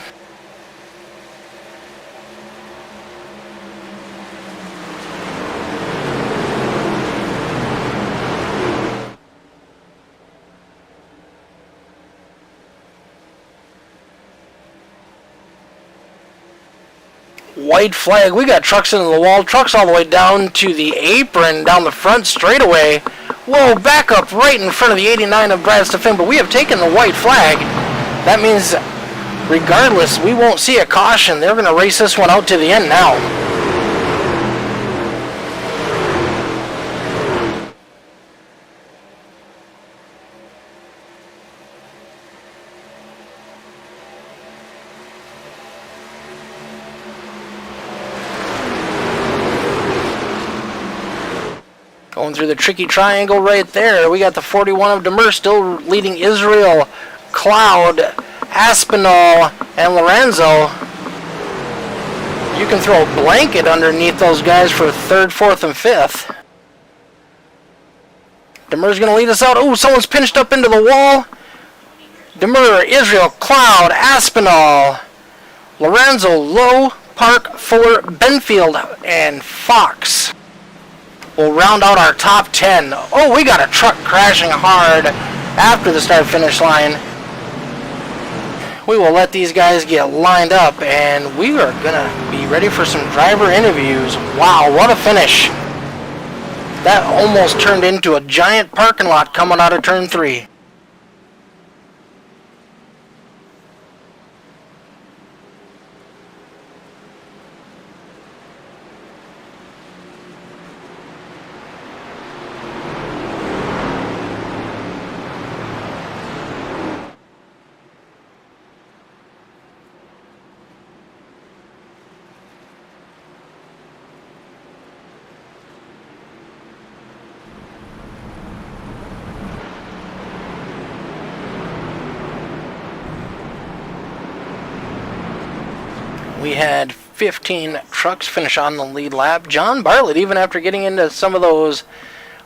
White flag. We got trucks into the wall. Trucks all the way down to the apron, down the front straightaway. Whoa, back up right in front of the 89 of Brad Stefan, but we have taken the white flag. That means, regardless, we won't see a caution. They're going to race this one out to the end now. Going through the tricky triangle right there. We got the 41 of DeMur still leading Israel, Cloud, Aspinall, and Lorenzo. You can throw a blanket underneath those guys for 3rd, 4th, and 5th. DeMur's going to lead us out. Oh, someone's pinched up into the wall. DeMur, Israel, Cloud, Aspinall, Lorenzo, Lowe, Park, Fuller, Benfield, and Fox. We'll round out our top 10. Oh, we got a truck crashing hard after the start-finish line. We will let these guys get lined up, and we are going to be ready for some driver interviews. Wow, what a finish. That almost turned into a giant parking lot coming out of turn 3. We had 15 trucks finish on the lead lap. John Bartlett, even after getting into some of those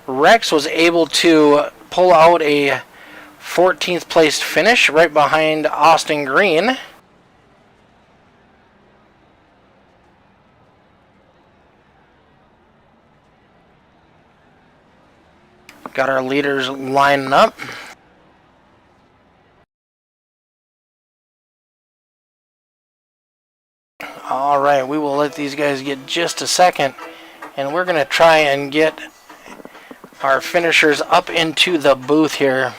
wrecks, was able to pull out a 14th place finish right behind Austin Green. Got our leaders lining up. All right, we will let these guys get just a second, and we're going to try and get our finishers up into the booth here.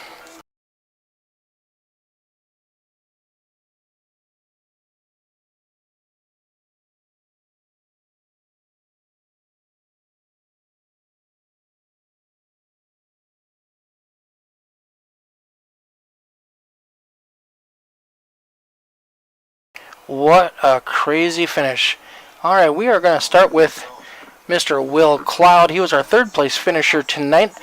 What a crazy finish. All right, we are going to start with Mr. Will Cloud. He was our third place finisher tonight.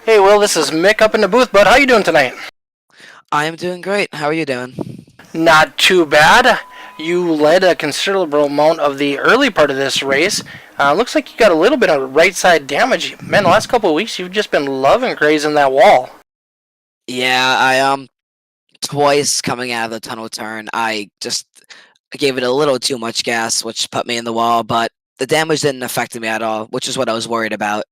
Hey, Will, this is Mick up in the booth, bud. How you doing tonight?
I am doing great. How are you doing?
Not too bad. You led a considerable amount of the early part of this race. Looks like you got a little bit of right side damage. Man, the last couple of weeks you've just been loving grazing that wall.
Yeah, I twice coming out of the tunnel turn, I gave it a little too much gas, which put me in the wall, but the damage didn't affect me at all, which is what I was worried about.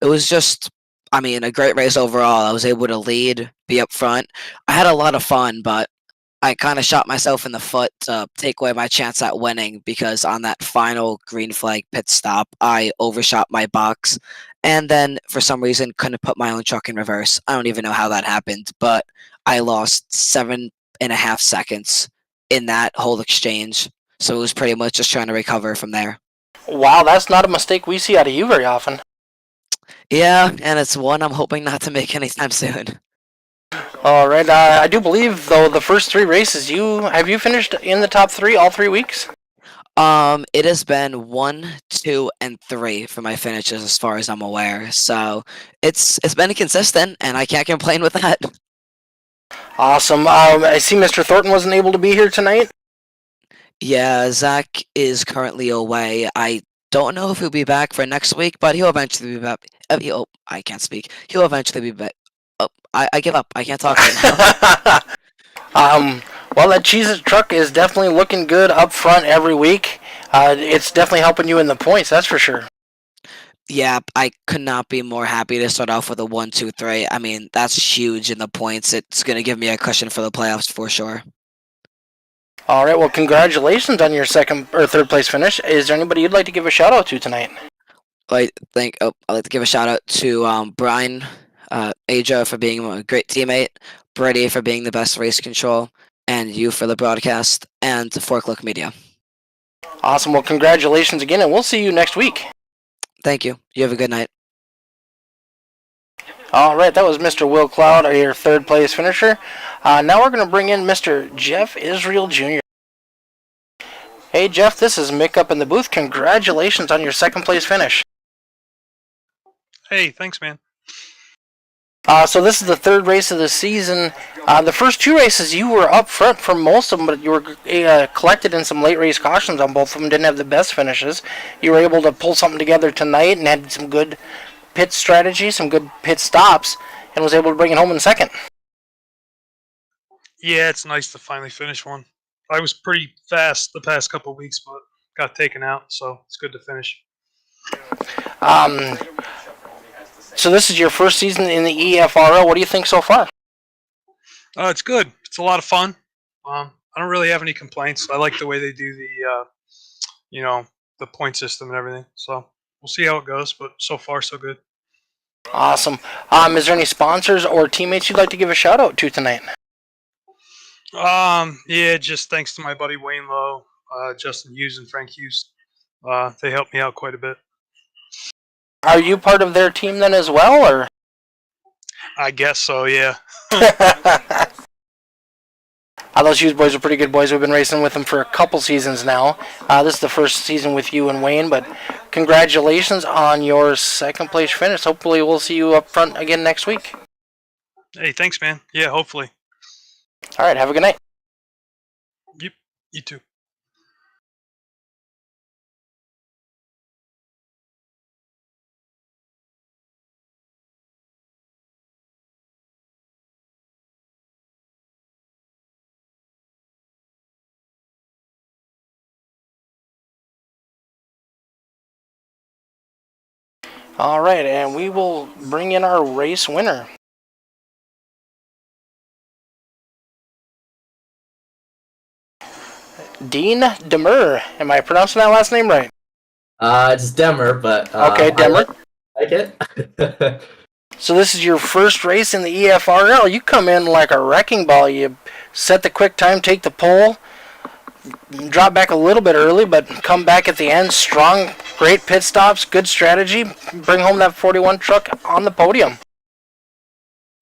It was just, I mean, a great race overall. I was able to lead, be up front. I had a lot of fun, but I kind of shot myself in the foot to take away my chance at winning because on that final green flag pit stop, I overshot my box and then for some reason couldn't put my own truck in reverse. I don't even know how that happened, but I lost 7.5 seconds in that whole exchange. So it was pretty much just trying to recover from there.
Wow, that's not a mistake we see out of you very often.
Yeah, and it's one I'm hoping not to make anytime soon.
All right, I do believe though the first three races you finished in the top three all 3 weeks.
It has been 1, 2, and 3 for my finishes as far as I'm aware. So it's been consistent, and I can't complain with that.
Awesome. I see Mr. Thornton wasn't able to be here tonight.
Yeah, Zach is currently away. I don't know if he'll be back for next week, but he'll eventually be back. I can't speak. He'll eventually be back. Oh, I give up. I can't talk right now.
Well, that Cheez-It truck is definitely looking good up front every week. It's definitely helping you in the points, that's for sure.
Yeah, I could not be more happy to start off with a 1, 2, 3. I mean, that's huge in the points. It's going to give me a cushion for the playoffs for sure.
All right, well, congratulations on your second or third place finish. Is there anybody you'd like to give a shout out to tonight?
I'd like to give a shout out to Brian, Aja for being a great teammate, Brady for being the best race control, and you for the broadcast, and to Forklift Media.
Awesome. Well, congratulations again, and we'll see you next week.
Thank you. You have a good night.
All right, that was Mr. Will Cloud, your third place finisher. Now we're going to bring in Mr. Jeff Israel Jr. Hey, Jeff, this is Mick up in the booth. Congratulations on your second place finish.
Hey, thanks, man.
So this is the third race of the season. The first two races you were up front for most of them, but you were collected in some late race cautions on both of them. Didn't have the best finishes. You were able to pull something together tonight and had some good pit strategy, some good pit stops, and was able to bring it home in second.
Yeah, it's nice to finally finish one. I was pretty fast the past couple of weeks, but got taken out, so it's good to finish.
So this is your first season in the EFRL. What do you think so far?
It's good. It's a lot of fun. I don't really have any complaints. I like the way they do the point system and everything. So we'll see how it goes, but so far so good.
Awesome. Is there any sponsors or teammates you'd like to give a shout out to tonight?
Yeah, just thanks to my buddy Wayne Lowe, Justin Hughes, and Frank Hughes. They helped me out quite a bit.
Are you part of their team then as well, or?
I guess so, yeah.
Those Hughes boys are pretty good boys. We've been racing with them for a couple seasons now. This is the first season with you and Wayne, but congratulations on your second place finish. Hopefully we'll see you up front again next week.
Hey, thanks, man. Yeah, hopefully.
All right, have a good night.
Yep, you too.
All right, and we will bring in our race winner. Dean Demur. Am I pronouncing that last name right?
It's Demmer, but
Okay, Demmer.
I like it.
So this is your first race in the EFRL. You come in like a wrecking ball. You set the quick time, take the pole, drop back a little bit early, but come back at the end. Strong, great pit stops, good strategy. Bring home that 41 truck on the podium.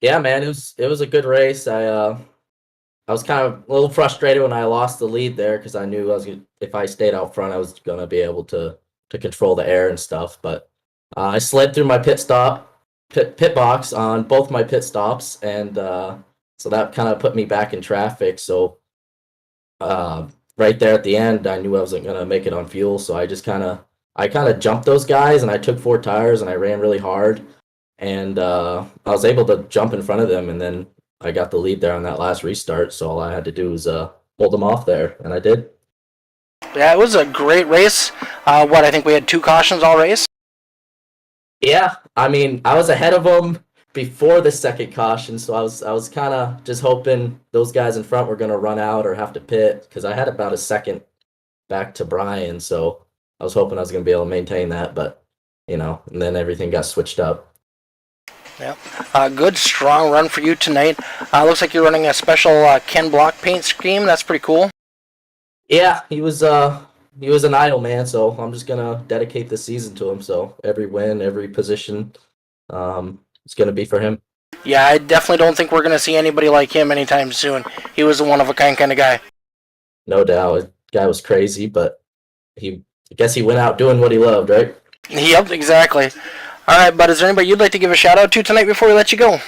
Yeah, man, it was a good race. I I was kind of a little frustrated when I lost the lead there because I knew if I stayed out front, I was gonna be able to control the air and stuff. But I slid through my pit box on both my pit stops, and so that kind of put me back in traffic. So right there at the end, I knew I wasn't gonna make it on fuel, so I kind of jumped those guys, and I took 4 tires, and I ran really hard, and I was able to jump in front of them, and then I got the lead there on that last restart. So all I had to do was hold them off there, and I did.
Yeah, it was a great race. I think we had 2 cautions all race.
Yeah, I mean, I was ahead of them before the second caution, so I was kind of just hoping those guys in front were going to run out or have to pit because I had about a second back to Brian, so I was hoping I was going to be able to maintain that, but and then everything got switched up.
Yeah, good strong run for you tonight. Looks like you're running a special Ken Block paint scheme. That's pretty cool.
Yeah, he was an idle man, so I'm just gonna dedicate this season to him. So every win, every position, it's gonna be for him.
Yeah, I definitely don't think we're going to see anybody like him anytime soon. He was a one-of-a-kind kind of guy.
No doubt, the guy was crazy, but I guess he went out doing what he loved, right?
Yep, exactly. All right, bud, is there anybody you'd like to give a shout-out to tonight before we let you go?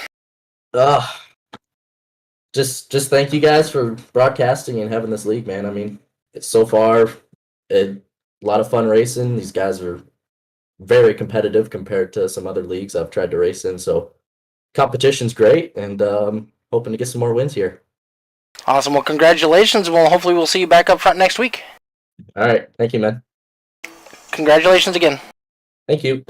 Just thank you guys for broadcasting and having this league, man. I mean, it's so far a lot of fun racing. These guys are very competitive compared to some other leagues I've tried to race in, so competition's great, and hoping to get some more wins here.
Awesome. Well, congratulations. Well, hopefully we'll see you back up front next week.
All right. Thank you, man.
Congratulations again.
Thank you.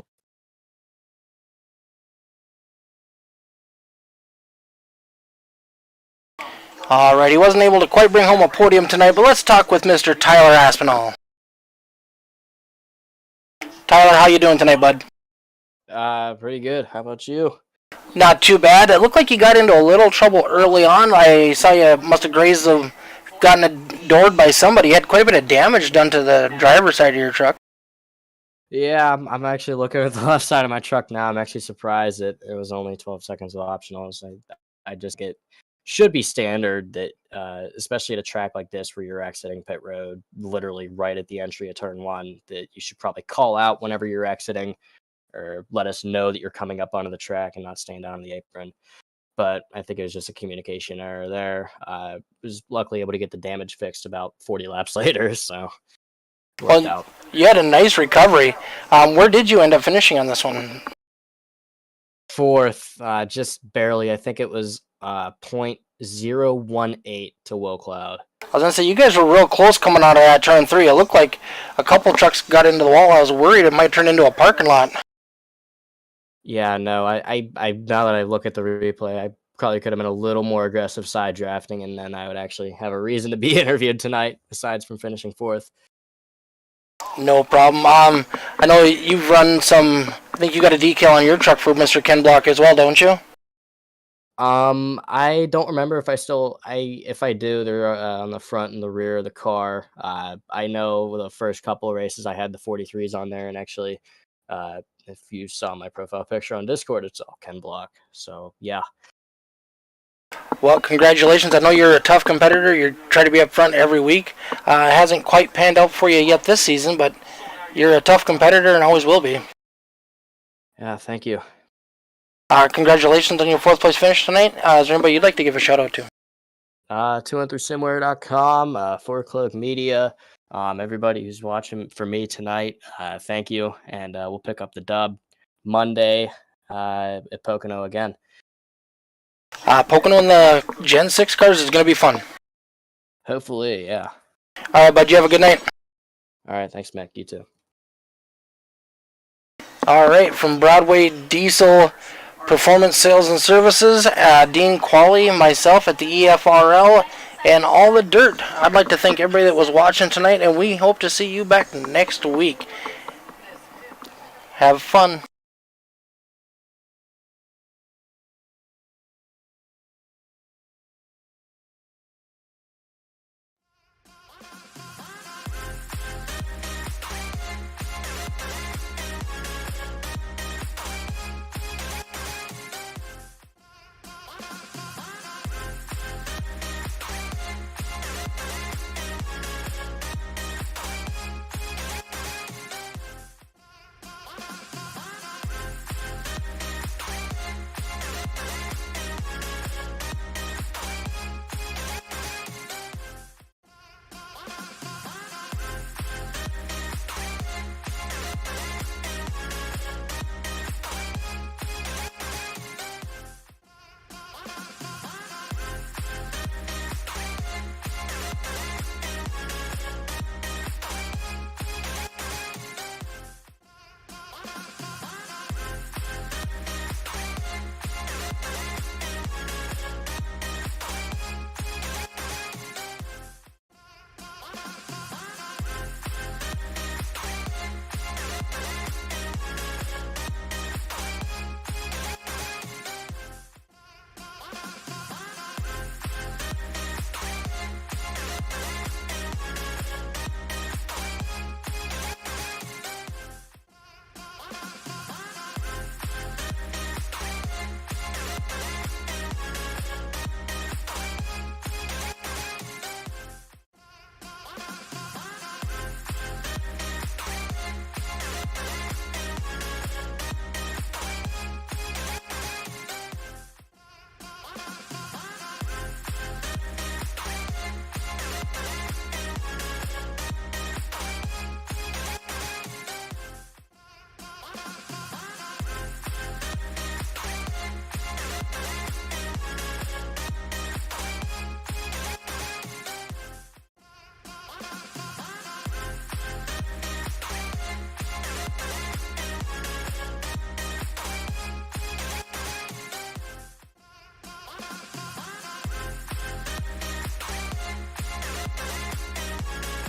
All right, he wasn't able to quite bring home a podium tonight, but let's talk with Mr. Tyler Aspinall. Tyler, how you doing tonight, bud?
Pretty good. How about you?
Not too bad. It looked like you got into a little trouble early on. I saw you must have gotten adored by somebody. You had quite a bit of damage done to the driver's side of your truck.
Yeah, I'm actually looking at the left side of my truck now. I'm actually surprised that it was only 12 seconds of optionals. I just should be standard that, especially at a track like this where you're exiting pit road, literally right at the entry of turn 1, that you should probably call out whenever you're exiting or let us know that you're coming up onto the track and not staying down on the apron. But I think it was just a communication error there. Was luckily able to get the damage fixed about 40 laps later, so worked out.
You had a nice recovery. Where did you end up finishing on this one?
4th, just barely. I think it was 0.018 to Will Cloud.
I was going to say, you guys were real close coming out of that turn 3. It looked like a couple trucks got into the wall. I was worried it might turn into a parking lot.
Yeah, no, I now that I look at the replay, I probably could have been a little more aggressive side drafting, and then I would actually have a reason to be interviewed tonight, aside from finishing 4th.
No problem. I know you've run I think you got a decal on your truck for Mr. Ken Block as well, don't you?
I don't remember if I do, they're on the front and the rear of the car. I know the first couple of races I had the 43s on there, and actually, if you saw my profile picture on Discord, it's all Ken Block. So yeah.
Well, congratulations. I know you're a tough competitor. You try to be up front every week. It hasn't quite panned out for you yet this season, but you're a tough competitor and always will be.
Yeah, thank you.
Congratulations on your 4th place finish tonight. Is there anybody you'd like to give a shout out to?
213simware.com, 4Cloak Media, everybody who's watching for me tonight, thank you, and we'll pick up the dub Monday at Pocono again.
Pocono in the Gen 6 cars is going to be fun.
Hopefully, yeah.
All right, bud, you have a good night.
All right, thanks, Mick. You too.
All right, from Broadway Diesel Performance Sales and Services, Dean Qualley, myself at the EFRL, and all the dirt. I'd like to thank everybody that was watching tonight, and we hope to see you back next week. Have fun.